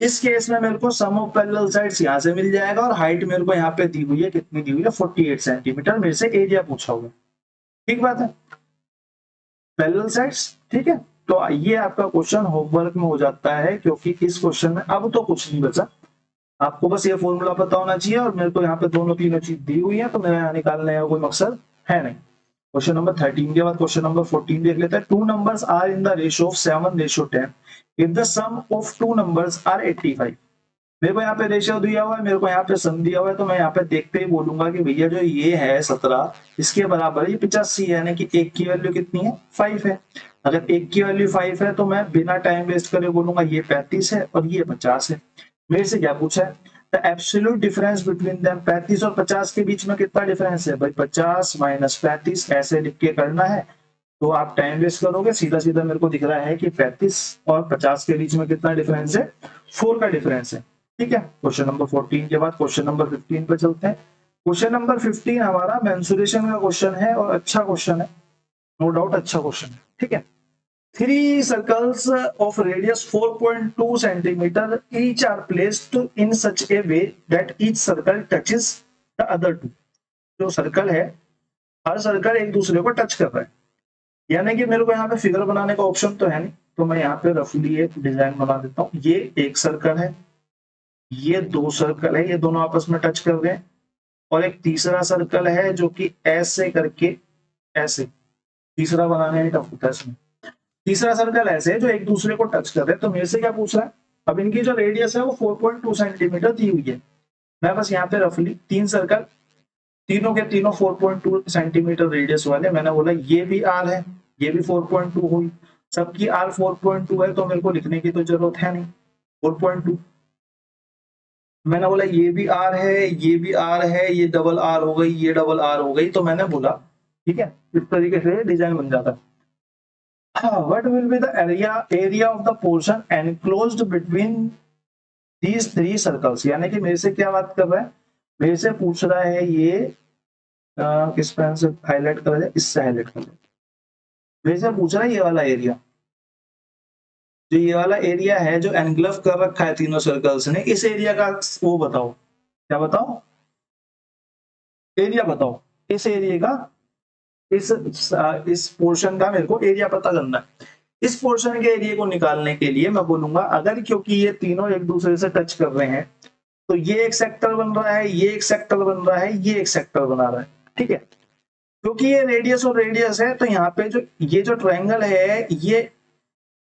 इस केस में मेरे को सम ऑफ पैरेलल साइड्स यहां से मिल जाएगा और हाइट मेरे को यहाँ पे दी हुई है, कितनी दी हुई है, 48 सेंटीमीटर। मेरे से एरिया पूछा हुआ। ठीक बात है, पैरेलल साइड्स। ठीक है, तो ये आपका क्वेश्चन होमवर्क में हो जाता है, क्योंकि इस क्वेश्चन में अब तो कुछ नहीं बचा, आपको बस ये फॉर्मूला पता होना चाहिए, और मेरे को यहाँ पे दोनों तीनों चीज दी हुई है, तो मेरा यहाँ निकालने का कोई मकसद है नहीं। क्वेश्चन नंबर 13 के बाद क्वेश्चन नंबर 14 देख लेते हैं। Two numbers are in the ratio of 7:10 if the sum of two numbers are 85। मेरे को यहाँ पे रेशियो दिया हुआ है, मेरे को यहाँ पे सम दिया हुआ है, तो मैं यहाँ पे देखते ही बोलूंगा कि भैया जो ये है 17 इसके बराबर ये 85 है, यानी कि एक की वैल्यू कितनी है, 5 है। अगर एक की वैल्यू 5 है तो मैं बिना टाइम वेस्ट करे बोलूंगा ये 35 है और ये 50 है। मेरे से क्या पूछा है, the absolute difference between them. 35 और 50 के बीच में कितना डिफरेंस है भाई, 50 माइनस 35 ऐसे लिख के करना है, तो आप टाइम वेस्ट करोगे। सीधा सीधा मेरे को दिख रहा है कि 35 और 50 के बीच में कितना डिफरेंस है, 4 का डिफरेंस है। ठीक है। क्वेश्चन नंबर 14 के बाद क्वेश्चन नंबर 15 पे चलते हैं। क्वेश्चन नंबर 15 हमारा मेंसुरेशन का क्वेश्चन है, और अच्छा क्वेश्चन है, नो डाउट अच्छा क्वेश्चन है। ठीक है। Three circles of radius 4.2 centimeter each are placed in such a way that each circle touches the other two। जो सर्कल है, हर सर्कल एक दूसरे को टच कर रहा है, यानी कि मेरे को यहाँ पे फिगर बनाने का ऑप्शन तो है नहीं, तो मैं यहाँ पे रफली एक डिजाइन बना देता हूँ। ये एक सर्कल है, ये दो सर्कल है, ये दोनों आपस में टच कर रहे हैं, और एक तीसरा सर्कल है जो कि ऐसे करके ऐसे, तीसरा बनाने में टफ होता है इसमें। तीसरा सर्कल ऐसे है जो एक दूसरे को टच कर रहे हैं। तो मेरे से क्या पूछ रहा है, अब इनकी जो रेडियस है वो 4.2 सेंटीमीटर दी हुई है। मैं बस यहाँ पे रफली तीन सर्कल तीनों के तीनों 4.2 सेंटीमीटर रेडियस वाले। मैंने बोला ये भी आर है, ये भी 4.2 हुई, सबकी आर 4.2 है, तो मेरे को लिखने की तो जरूरत है नहीं 4.2। मैंने बोला ये भी आर है, ये भी आर है, ये डबल आर हो गई, ये डबल आर हो गई, तो मैंने बोला ठीक है, इस तरीके से डिजाइन बन जाता है। What will be the area of the portion enclosed between these three circles? यानी कि मेरे से क्या बात कर रहा है, मेरे से पूछ रहा है ये किस पेन से हाईलाइट करा जाए, इससे हाईलाइट कर जाए। मेरे से पूछ रहा है ये वाला एरिया, जो ये वाला एरिया है जो एनग्लव कर रखा है तीनों सर्कल्स ने, इस एरिया का वो बताओ, क्या बताओ, एरिया बताओ, इस एरिया का, इस पोर्शन का मेरे को एरिया पता करना है। इस पोर्शन के एरिया को निकालने के लिए मैं बोलूंगा अगर, क्योंकि ये तीनों एक दूसरे से टच कर रहे हैं, तो ये एक सेक्टर बन रहा है, ये एक सेक्टर बन रहा है, ये एक सेक्टर बना रहा है, ठीक है। क्योंकि ये रेडियस और रेडियस है, तो यहाँ पे जो ये जो ट्रायंगल है ये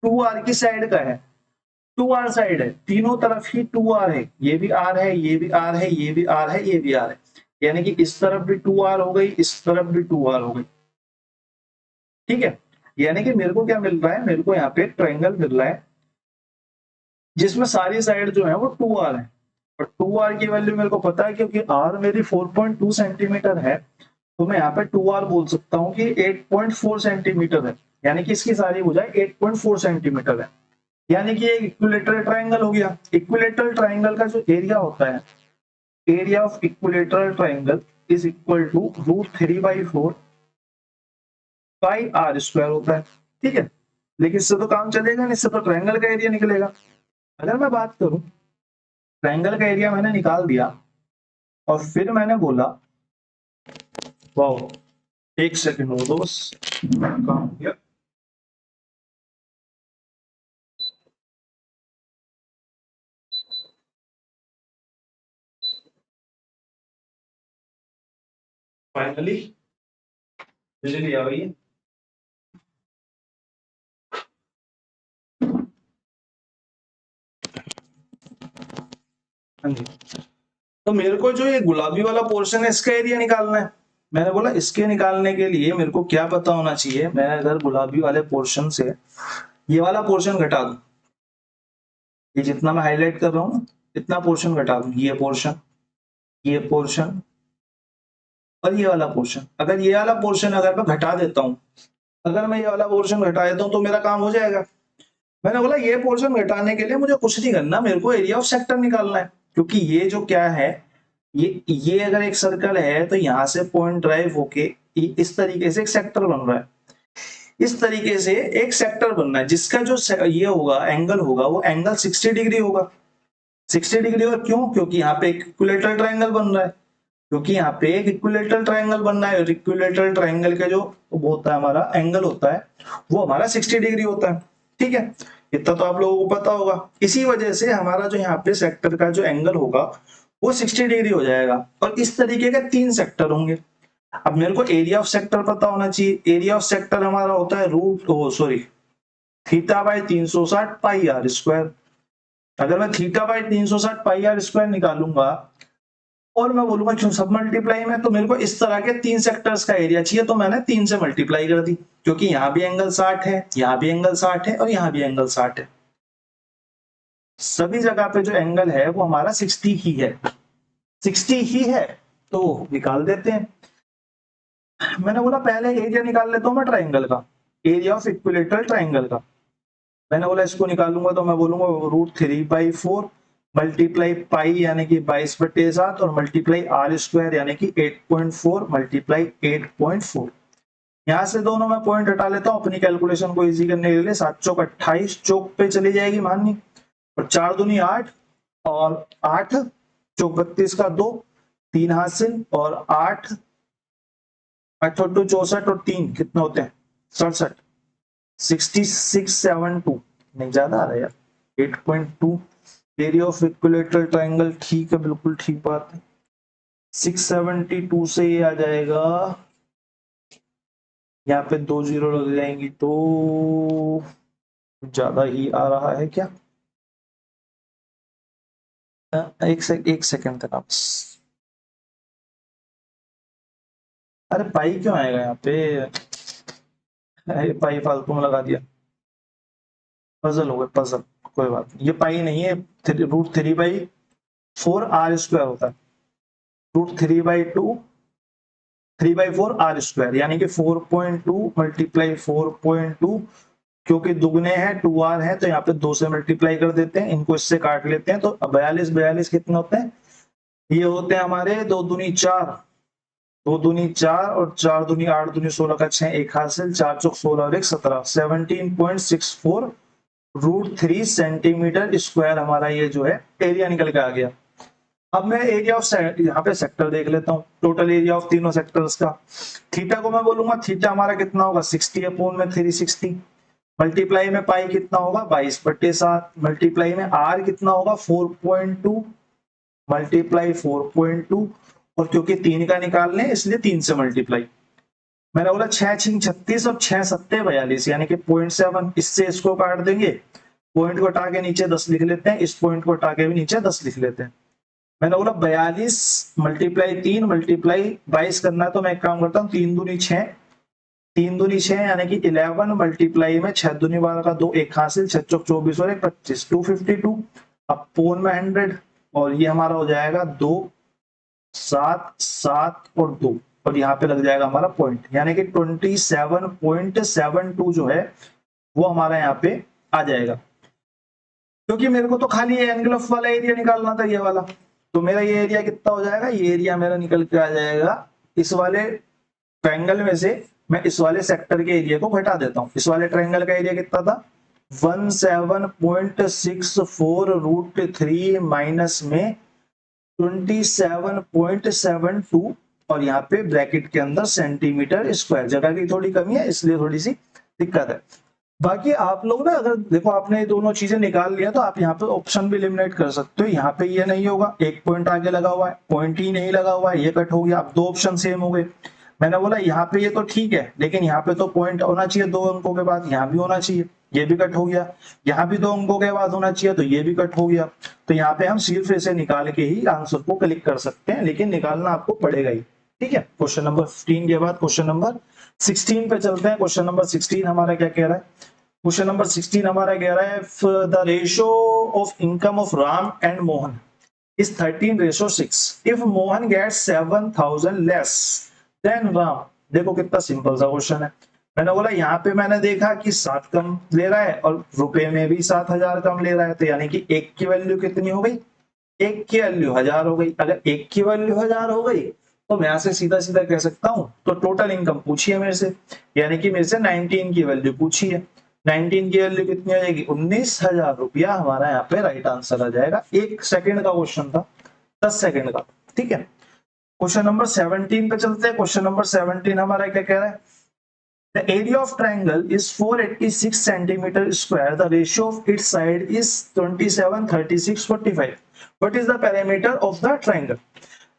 2r की साइड का है, 2r साइड है, तीनों तरफ ही 2r है, ये भी r है, ये भी r है, ये भी r है, ये भी r है, यानी कि इस तरफ भी 2r हो गई, इस तरफ भी 2r हो गई, ठीक है। यानी कि मेरे को क्या मिल रहा है, मेरे को यहाँ पे एक ट्रायंगल मिल रहा है जिसमें सारी साइड जो है वो 2r है, और 2r की वैल्यू मेरे को पता है क्योंकि r मेरी 4.2 सेंटीमीटर है, तो मैं यहाँ पे 2r बोल सकता हूँ कि 8.4 सेंटीमीटर है, यानी कि इसकी सारी भुजाएं 8.4 सेंटीमीटर है, यानी कि एक इक्विलेटरल ट्रायंगल हो गया। इक्विलेटरल ट्रायंगल का जो एरिया होता है, area of equilateral triangle is equal to √3/4 pi r square होता है, ठीक है। लेकिन इससे तो काम चलेगा नहीं, इससे तो ट्रायंगल का एरिया निकलेगा। अगर मैं बात करूं, ट्रायंगल का एरिया मैंने निकाल दिया और फिर मैंने बोला, वाओ, एक सेकंड हो दो बस, काम हो गया। फाइनली बिजली आ गई है। हाँ जी, तो मेरे को जो ये गुलाबी वाला पोर्शन है इसका एरिया निकालना है। मैंने बोला इसके निकालने के लिए मेरे को क्या पता होना चाहिए, मैं अगर गुलाबी वाले पोर्शन से ये वाला पोर्शन घटा दूं, ये जितना मैं हाईलाइट कर रहा हूँ इतना पोर्शन घटा दूं, ये पोर्शन, ये पोर्शन और ये वाला पोर्शन, अगर ये वाला पोर्शन अगर मैं घटा देता हूँ, अगर मैं ये वाला पोर्शन घटा देता हूँ तो मेरा काम हो जाएगा। मैंने बोला ये पोर्शन घटाने के लिए मुझे कुछ नहीं करना, मेरे को एरिया ऑफ सेक्टर निकालना है, क्योंकि ये जो क्या है, ये अगर एक सर्कल है तो यहाँ से पॉइंट ड्राइव होके इस तरीके से एक सेक्टर बन रहा है, इस तरीके से एक सेक्टर बनना है जिसका जो ये होगा एंगल होगा वो एंगल 60 डिग्री होगा। 60 डिग्री, और क्यों, क्योंकि यहाँ पे एक इक्विलेटरल ट्रायंगल बन रहा है, क्योंकि यहाँ पे एक इक्विलेटरल ट्रायंगल बनना है, और इक्विलेटरल ट्रायंगल का जो वो होता है हमारा एंगल होता है वो हमारा 60 डिग्री होता है, ठीक है। इतना तो आप लोगों को पता होगा। इसी वजह से हमारा जो यहाँ पे सेक्टर का जो एंगल होगा वो 60 डिग्री हो जाएगा, और इस तरीके के 3 सेक्टर होंगे। अब मेरे को एरिया ऑफ सेक्टर पता होना चाहिए, एरिया ऑफ सेक्टर हमारा होता है θ/360 पाई आर स्क्वायर। अगर मैं θ/360 पाई आर स्क्वायर निकालूंगा और मैं बोलूंगा क्यों सब मल्टीप्लाई में, तो मेरे को इस तरह के 3 सेक्टर्स का एरिया चाहिए, तो मैंने 3 से मल्टीप्लाई कर दी, क्योंकि यहाँ भी एंगल 60 है, यहाँ भी एंगल 60 है, और यहाँ भी एंगल 60 है, सभी जगह पे जो एंगल है वो हमारा 60 ही है, 60 ही है, तो निकाल देते हैं। मैंने बोला पहले एरिया निकाल लेता हूं मैं ट्राइंगल का, एरिया ऑफ इक्विलेटरल ट्राइंगल का। मैंने बोला इसको निकालूंगा तो मैं बोलूंगा √3/4 मल्टीप्लाई पाई यानी कि 22/7 और मल्टीप्लाई आर स्क्वायर यानी कि 8.4 मल्टीप्लाई 8.4। यहाँ से दोनों मैं पॉइंट हटा लेता हूँ अपनी कैलकुलेशन को इजी करने के लिए। 7 चौक 28, चौक पे चली जाएगी माननी, और 4 दूनी 8, और 8 चौक 32 का 2, 3 हासिल, और 8 8 64 और 3 कितने होते हैं 67, 6672, नहीं ज्यादा आ रहा है यार, 8.2 एरिया ऑफ इक्विलेटरल ट्रायंगल, ठीक है बिल्कुल ठीक बात है। 672 से ये आ जाएगा, यहाँ पे 2 जीरो लग जाएंगी तो ज्यादा ही आ रहा है क्या, एक सेकंड तक आप अरे पाई क्यों आएगा यहाँ पे? अरे पाई फालतू में लगा दिया, पजल हो गए पजल। कोई बात नहीं, ये पाई नहीं है, √3/4 r² होता है। √3/2 3/4 r², यानी कि 4.2 मल्टीप्लाई 4.2, क्योंकि दुगने हैं 2r है तो यहाँ पे 2 से मल्टीप्लाई कर देते हैं, इनको इससे काट लेते हैं, तो 42 42 कितने होते हैं? ये होते हैं हमारे 2 दूनी 4, 2 दूनी 4 और 4 दूनी 8 दूनी 16 का 6, एक हासिल, 4 चौक 16 और 1 17, 17.64 √3 सेंटीमीटर स्क्वायर हमारा ये जो है एरिया निकल के आ गया। अब मैं एरिया ऑफ यहाँ पे सेक्टर देख लेता हूँ, टोटल एरिया ऑफ तीनों सेक्टर्स का। थीटा को मैं बोलूंगा, थीटा हमारा कितना होगा 60/360, मल्टीप्लाई में पाई कितना होगा 22/7, मल्टीप्लाई में आर कितना होगा 4.2, मल्टीप्लाई 4.2, और क्योंकि 3 का निकालने इसलिए 3 से मल्टीप्लाई। मैंने बोला 6×6 36 और 6×7 42, यानी कि 0.7, इससे इसको काट देंगे, पॉइंट को हटा के नीचे 10 लिख लेते हैं, इस पॉइंट को हटा के भी नीचे 10 लिख लेते हैं। मैंने बोला 42 मल्टीप्लाई 3 मल्टीप्लाई 22 करना है, तो मैं एक काम करता हूँ 3 दूनी 6, 3 दूनी 6 यानी कि 11 मल्टीप्लाई में 6 दूनी 12 का 2, एक हासिल, 6 चौक 24 और 1 25, 252 अपॉन में 100, और ये हमारा हो जाएगा 2 7 7 और 2, और यहाँ पे लग जाएगा हमारा पॉइंट, यानी कि 27.72 जो है वो हमारा यहाँ पे आ जाएगा। क्योंकि मेरे को तो खाली एंगल ऑफ वाला एरिया निकालना था, ये वाला, तो मेरा ये एरिया कितना हो जाएगा, ये एरिया मेरा निकल के आ जाएगा इस वाले ट्रायंगल में से। मैं इस वाले सेक्टर के एरिया को घटा देता हूँ, इस वाले ट्रायंगल का एरिया कितना था 17.64 √3 माइनस में 27.72, और यहाँ पे ब्रैकेट के अंदर सेंटीमीटर स्क्वायर, जगह की थोड़ी कमी है इसलिए थोड़ी सी दिक्कत है। बाकी आप लोग ना, अगर देखो आपने ये दोनों चीजें निकाल लिया तो आप यहाँ पे ऑप्शन भी एलिमिनेट कर सकते हो। यहाँ पे ये नहीं होगा, एक पॉइंट आगे लगा हुआ है, पॉइंट ही नहीं लगा हुआ है, ये कट हो गया, अब 2 ऑप्शन सेम हो गए। मैंने बोला यहाँ पे ये तो ठीक है, लेकिन यहाँ पे तो पॉइंट होना चाहिए 2 अंकों के बाद, यहाँ भी होना चाहिए, ये भी कट हो गया, यहाँ भी 2 अंकों के बाद होना चाहिए तो ये भी कट हो गया। तो यहाँ पे हम सिर्फ इसे निकाल के ही आंसर को क्लिक कर सकते हैं, लेकिन निकालना आपको पड़ेगा ही। ठीक है, क्वेश्चन नंबर 15 के बाद क्वेश्चन नंबर 16 पे चलते हैं। क्वेश्चन नंबर 16 हमारा क्या कह रहा है? क्वेश्चन नंबर 16 हमारा कह रहा है the ratio of income of Ram and Mohan is 13:6 if Mohan gets 7,000 less than Ram. देखो कितना सिंपल सा क्वेश्चन है। मैंने बोला यहाँ पे मैंने देखा कि 7 कम ले रहा है और रुपए में भी 7,000 कम ले रहा है, तो यानी कि एक की वैल्यू कितनी हो गई, एक की वैल्यू 1000 हो गई। अगर एक की वैल्यू 1000 हो गई तो मैं यहाँ से सीधा सीधा कह सकता हूँ, तो टोटल इनकम पूछी है मेरे से, यानी कि मेरे से 19 की वैल्यू पूछी है। 19 की वैल्यू कितनी आ जाएगी 19,000 रुपया, हमारा यहाँ पे राइट आंसर आ जाएगा। 1 सेकंड का क्वेश्चन था, 10 सेकंड का। ठीक है, क्वेश्चन नंबर 17 पे चलते हैं। क्वेश्चन नंबर 17 हमारा क्या कह रहा है? The area of triangle is 486 centimeter square. The ratio of its side is 27, 36, 45. What is the perimeter of the triangle?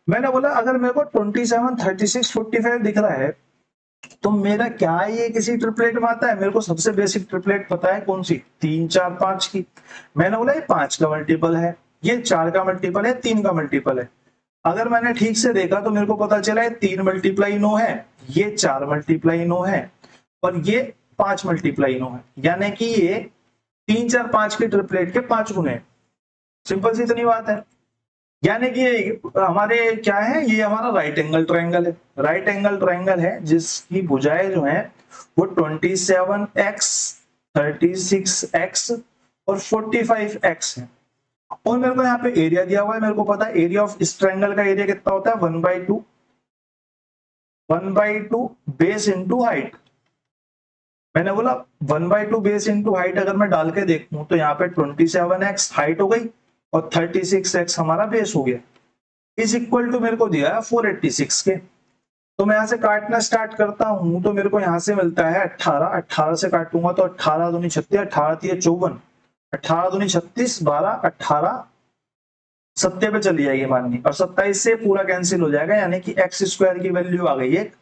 मैंने बोला अगर मेरे को 27, 36, 45 दिख रहा है तो मेरा क्या ये किसी ट्रिपलेट में आता है? मेरे को सबसे बेसिक ट्रिपलेट पता है कौन सी, 3 4 5 की। मैंने बोला ये 5 का मल्टीपल है, ये 4 का मल्टीपल है, 3 का मल्टीपल है। अगर मैंने ठीक से देखा तो मेरे को पता चला है 3 मल्टीप्लाई 9 है, ये 4 मल्टीप्लाई 9 है, और ये 5 मल्टीप्लाई 9 है, यानी कि ये 3 4 5 के ट्रिपलेट के 5 गुने हैं। सिंपल सी इतनी बात है। यानी कि हमारे क्या है, ये हमारा राइट एंगल ट्रायंगल है, राइट एंगल ट्रायंगल है जिसकी भुजाएं जो है वो 27x, 36x और 45x है। और मेरे को यहाँ पे एरिया दिया हुआ है, मेरे को पता है एरिया ऑफ इस ट्रायंगल का एरिया कितना होता है 1/2 बेस इंटू हाइट। मैंने बोला 1/2 बेस इंटू हाइट अगर मैं डाल के देखूं तो यहाँ पे 27x हाइट हो गई और 36x हमारा बेस हो गया, इज इक्वल टू मेरे को दिया है 486 के। तो मैं यहाँ से काटना स्टार्ट करता हूं तो मेरे को यहाँ से मिलता है 18, 18 से काटूंगा तो 18 दूनी 36, 18 3 54, 18 दूनी 36, 12, 18 सत्ते पे चली जाएगी माननी, और 27 से पूरा कैंसिल हो जाएगा, यानी कि एक्स स्क्वायर की वैल्यू आ गई एक,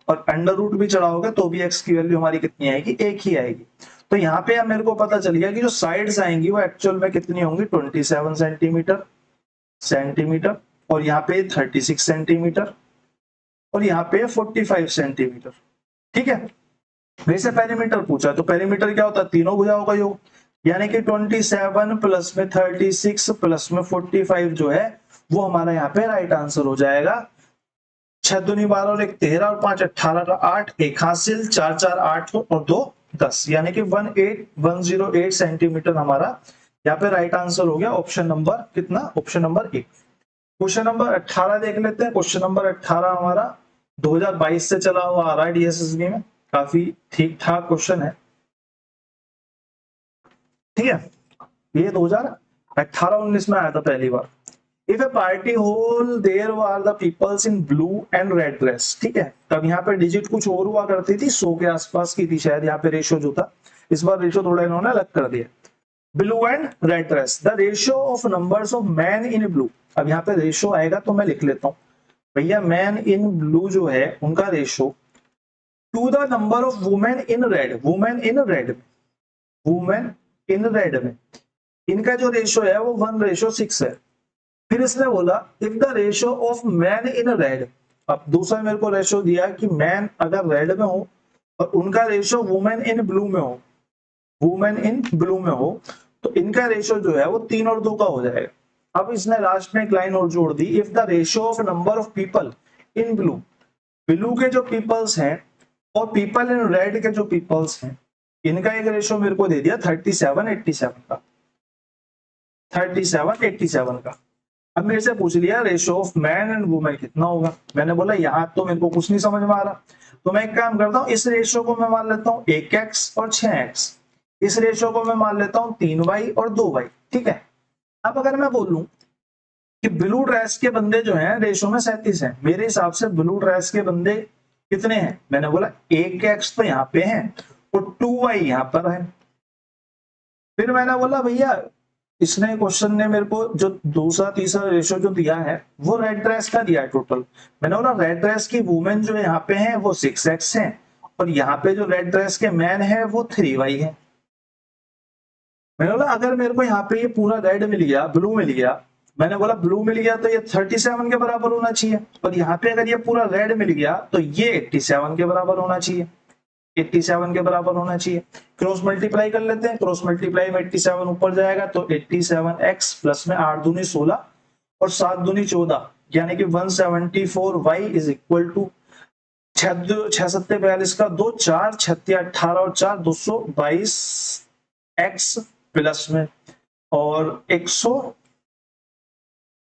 और अंडर रूट भी चढ़ाओगे तो भी एक्स की वैल्यू हमारी कितनी आएगी, एक ही आएगी। तो यहाँ पे अब मेरे को पता चल गया कि जो साइड्स आएंगी वो एक्चुअल में कितनी होंगी 27 सेंटीमीटर, और यहाँ पे 36 सेंटीमीटर, और यहाँ पे 45 सेंटीमीटर। ठीक है, वैसे पेरीमीटर पूछा तो पेरीमीटर क्या होता है, तीनों भुजाओं का योग, यानी कि 27 प्लस में 36 प्लस में 45 जो है वो हमारा यहाँ पे राइट आंसर हो जाएगा। 6 दूनी 12 और 1 13 और 5 18 का 8, एक हासिल, 4 4 8 और 2 10, यानी कि 18108 सेंटीमीटर हमारा यहाँ पे राइट आंसर हो गया। ऑप्शन नंबर कितना, ऑप्शन नंबर 1। क्वेश्चन नंबर 18 देख लेते हैं। क्वेश्चन नंबर 18 हमारा 2022 से चला हुआ आ रहा है डीएसएसबी में, काफी ठीक ठाक क्वेश्चन है। ठीक है, ये 2018-19 में आया था पहली बार। If a party hold there were the peoples in blue and red dress. ठीक है, तब यहाँ पे डिजिट कुछ और हुआ करती थी, 100 के आसपास की थी शायद यहाँ पे रेशो जो था, इस बार रेशो थोड़ा इन्होंने अलग कर दिया। Blue and red dress, the ratio of numbers of man in blue. अब यहाँ पे रेशो आएगा तो मैं लिख लेता हूँ भैया, मैन इन ब्लू जो है उनका ratio two the number of women in red, women in red में, वुमेन इन रेड में इनका जो रेशो है वो 1:6 है। फिर इसने बोला if the ratio of man in red, अब दूसरा मेरे को रेशो दिया कि मैन अगर रेड में हो और उनका रेशो वुमेन इन ब्लू में हो, वुमेन इन ब्लू में हो, तो इनका रेशो जो है वो 3 और 2 का हो जाएगा। अब इसने लास्ट में एक लाइन और जोड़ दी, if the ratio of number of people in blue, blue के जो पीपल्स हैं और पीपल इन रेड के जो पीपल्स हैं, इनका एक रेशो मेरे को दे दिया 37:87 का, 37:87 का। अब मेरे से पूछ लिया ratio of man and women कितना होगा, मैंने बोला यहाँ तो मेरे को कुछ नहीं समझ में आ रहा, तो मैं एक काम करता हूँ, इस रेशो को मैं मान लेता हूँ 1x और 6x, इस रेशो को मैं मान लेता हूँ 3y और 2y। ठीक है, अब अगर मैं बोलूं कि ब्लू ड्रेस के बंदे जो हैं रेशो में 37 हैं, मेरे हिसाब से ब्लू ड्रेस के बंदे कितने हैं, मैंने बोला 1x तो यहाँ पे है और 2y यहाँ पर है। फिर मैंने बोला भैया इसने क्वेश्चन ने मेरे को जो दूसरा तीसरा रेशो जो दिया है वो रेड ड्रेस का दिया है टोटल, मैंने बोला रेड ड्रेस की वुमेन जो यहाँ पे है वो 6x है और यहाँ पे जो रेड ड्रेस के मैन है वो 3y है। मैंने बोला अगर मेरे को यहाँ पे ये पूरा रेड मिल गया, ब्लू मिल गया, मैंने बोला ब्लू मिल गया तो ये 37 के बराबर होना चाहिए, और यहाँ पे अगर ये पूरा रेड मिल गया तो ये 87 के बराबर होना चाहिए, 87 के बराबर होना चाहिए। क्रॉस मल्टीप्लाई कर लेते हैं, क्रॉस मल्टीप्लाई में 87 ऊपर जाएगा तो 87x प्लस में 8 दूनी 16 और 7 दूनी 14, यानी कि 174y इज इक्वल टू 6 सत्ते 42 का 2 4 36 18 और 4 222x प्लस में और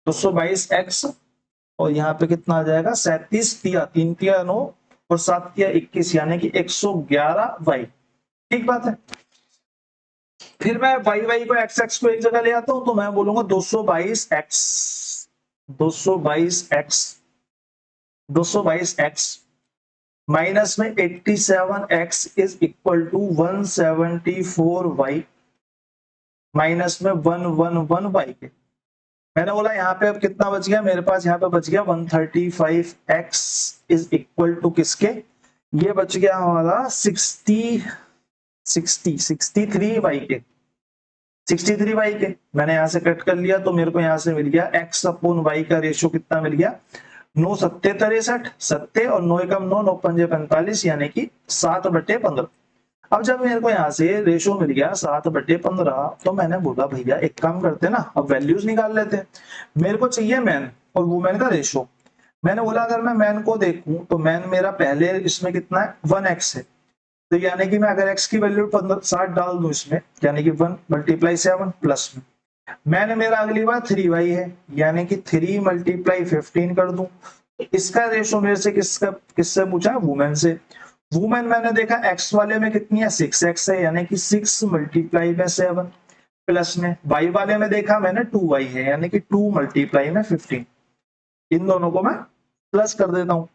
222x और यहाँ पे कितना आ जाएगा 37 तिया 3 तिया 9 और 7 तिया 21, यानी कि 111y। ठीक बात है। फिर मैं y को x को एक जगह ले आता हूं तो मैं बोलूंगा 222x माइनस में 87x is equal to 174y minus में 111y के। मैंने बोला यहाँ पे अब कितना बच गया मेरे पास, यहाँ पे बच गया 135x इज इक्वल टू किसके, ये बच गया हमारा 63y के, 63y के। मैंने यहाँ से कट कर लिया तो मेरे को यहाँ से मिल गया x अपॉन y का रेशो कितना मिल गया, 9 सत्ते 63, सत्ते और 9 एकम 9 9 पंजे 45, यानी कि 7/15। अब जब मेरे को यहाँ से रेशो मिल गया 7/15 तो मैंने बोला भैया एक काम करते ना, अब वैल्यूज निकाल लेते हैं। मेरे को चाहिए मैन और वुमेन का रेशो। मैंने बोला अगर मैं मैन को देखूं तो मैन मेरा पहले इसमें कितना है 1x है, तो यानी कि मैं अगर x की वैल्यू 60 डाल दूं इसमें, यानी कि 1 × 7 प्लस में मैंने मेरा अगली बार 3y है, यानी कि 3 × 15 कर दूं। इसका रेशो मेरे से किससे पूछा है, वुमेन से। वुमेन मैंने देखा x वाले में कितनी है 6x है, यानी कि 6 × 7 प्लस में y वाले में देखा मैंने 2y है, यानी कि 2 × 15। इन दोनों को मैं प्लस कर देता हूं।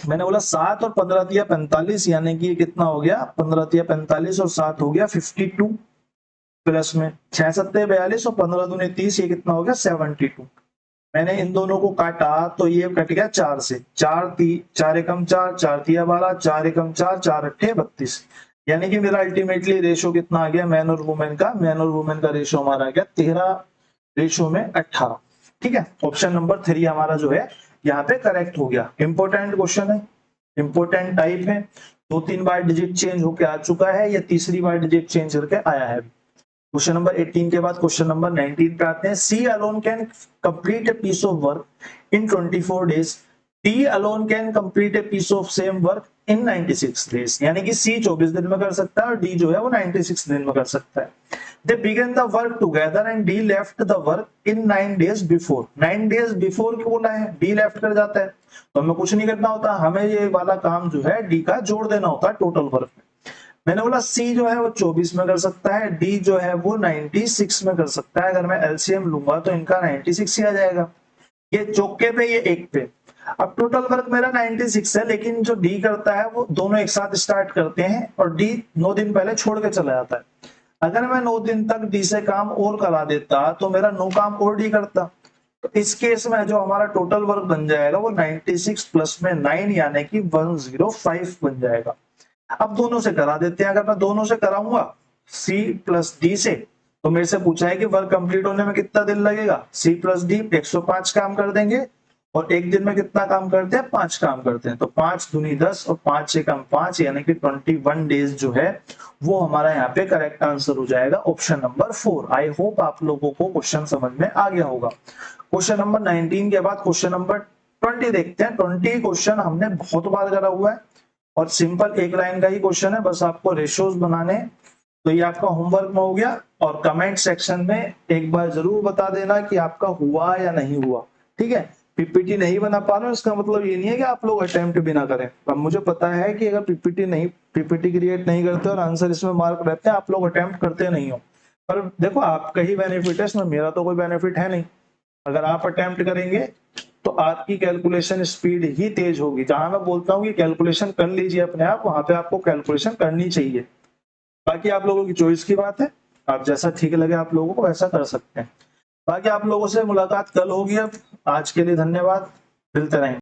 मैंने बोला 7 और 15 तिया 45, यानी कि ये कितना हो गया 15 तिया 45 और 7 हो गया 52 प्लस में 6 सत्ते 42 और 15 दूनी 30, ये कितना हो गया 72। मैंने इन दोनों को काटा तो ये कट गया 4 से, 4 एकम 4 4 तिया 12 4 एकम 4 4 अट्ठे 32, यानी कि मेरा अल्टीमेटली रेशो कितना आ गया मैन और वुमेन का, मैन और वुमेन का रेशो हमारा आ गया 13 रेशो में 18। ठीक है, ऑप्शन नंबर 3 हमारा जो है यहाँ पे करेक्ट हो गया। इंपॉर्टेंट क्वेश्चन है, इंपॉर्टेंट टाइप है, 2-3 बार डिजिट चेंज होके आ चुका है, या तीसरी बार डिजिट चेंज करके आया है। क्वेश्चन नंबर 18 के बाद क्वेश्चन नंबर 19 पे आते हैं। C alone can complete a piece of work in 24 days, D alone can complete a piece of same work in 96 days. यानी कि सी 24 दिन में कर सकता है और डी जो है वो 96 दिन में कर सकता है। They began the work together and D left the work in 9 days before. 9 days before क्यों बोला है? D left कर जाता है तो हमें कुछ नहीं करना होता, हमें ये वाला काम जो है D का जोड़ देना होता है टोटल वर्क में। मैंने बोला C जो है वो 24 में कर सकता है, D जो है वो 96 में कर सकता है। अगर मैं LCM लूंगा तो इनका 96 ही आ जाएगा, ये चौके पे ये एक पे। अब टोटल वर्क मेरा 96 है, लेकिन जो D करता है वो दोनों एक साथ स्टार्ट करते हैं और D 9 दिन पहले छोड़ के चला जाता है। अगर मैं 9 दिन तक डी से काम और करा देता तो मेरा 9 काम और डी करता। तो इस केस में जो हमारा टोटल वर्क बन जाएगा वो 96 प्लस में 9 यानी कि 105 बन जाएगा। अब दोनों से करा देते हैं। अगर मैं दोनों से कराऊंगा सी प्लस डी से, तो मेरे से पूछा है कि वर्क कंप्लीट होने में कितना दिन लगेगा। सी प्लस डी 105 काम कर देंगे और एक दिन में कितना काम करते हैं? 5 काम करते हैं। तो 5 दूनी 10 और 5 से कम 5 यानी कि 21 डेज जो है वो हमारा यहाँ पे करेक्ट आंसर हो जाएगा ऑप्शन नंबर 4। आई होप आप लोगों को क्वेश्चन समझ में आ गया होगा। क्वेश्चन नंबर 19 के बाद क्वेश्चन नंबर 20 देखते हैं। 20 क्वेश्चन हमने बहुत बार करा हुआ है और सिंपल एक लाइन का ही क्वेश्चन है, बस आपको रेशियोज बनाने। तो ये आपका होमवर्क में हो गया और कमेंट सेक्शन में एक बार जरूर बता देना कि आपका हुआ या नहीं हुआ, ठीक है। पीपीटी नहीं बना पा रहे हो इसका मतलब ये नहीं है कि आप लोग अटेम्प्ट भी ना करें। अब मुझे पता है कि अगर पीपीटी क्रिएट नहीं करते और आंसर इसमें मार्क रहते हैं, आप लोग अटेम्प्ट करते नहीं हो। पर देखो आपका ही बेनिफिट है इसमें, मेरा तो कोई बेनिफिट है नहीं। अगर आप अटेम्प्ट करेंगे तो आपकी कैलकुलेशन स्पीड ही तेज होगी। जहां मैं बोलता हूँ कि कैलकुलेशन कर लीजिए अपने आप, वहां पे आपको कैलकुलेशन करनी चाहिए। बाकी आप लोगों की चॉइस की बात है, आप जैसा ठीक लगे आप लोगों को वैसा कर सकते हैं। बाकी आप लोगों से मुलाकात कल होगी। अब आज के लिए धन्यवाद, मिलते रहेंगे।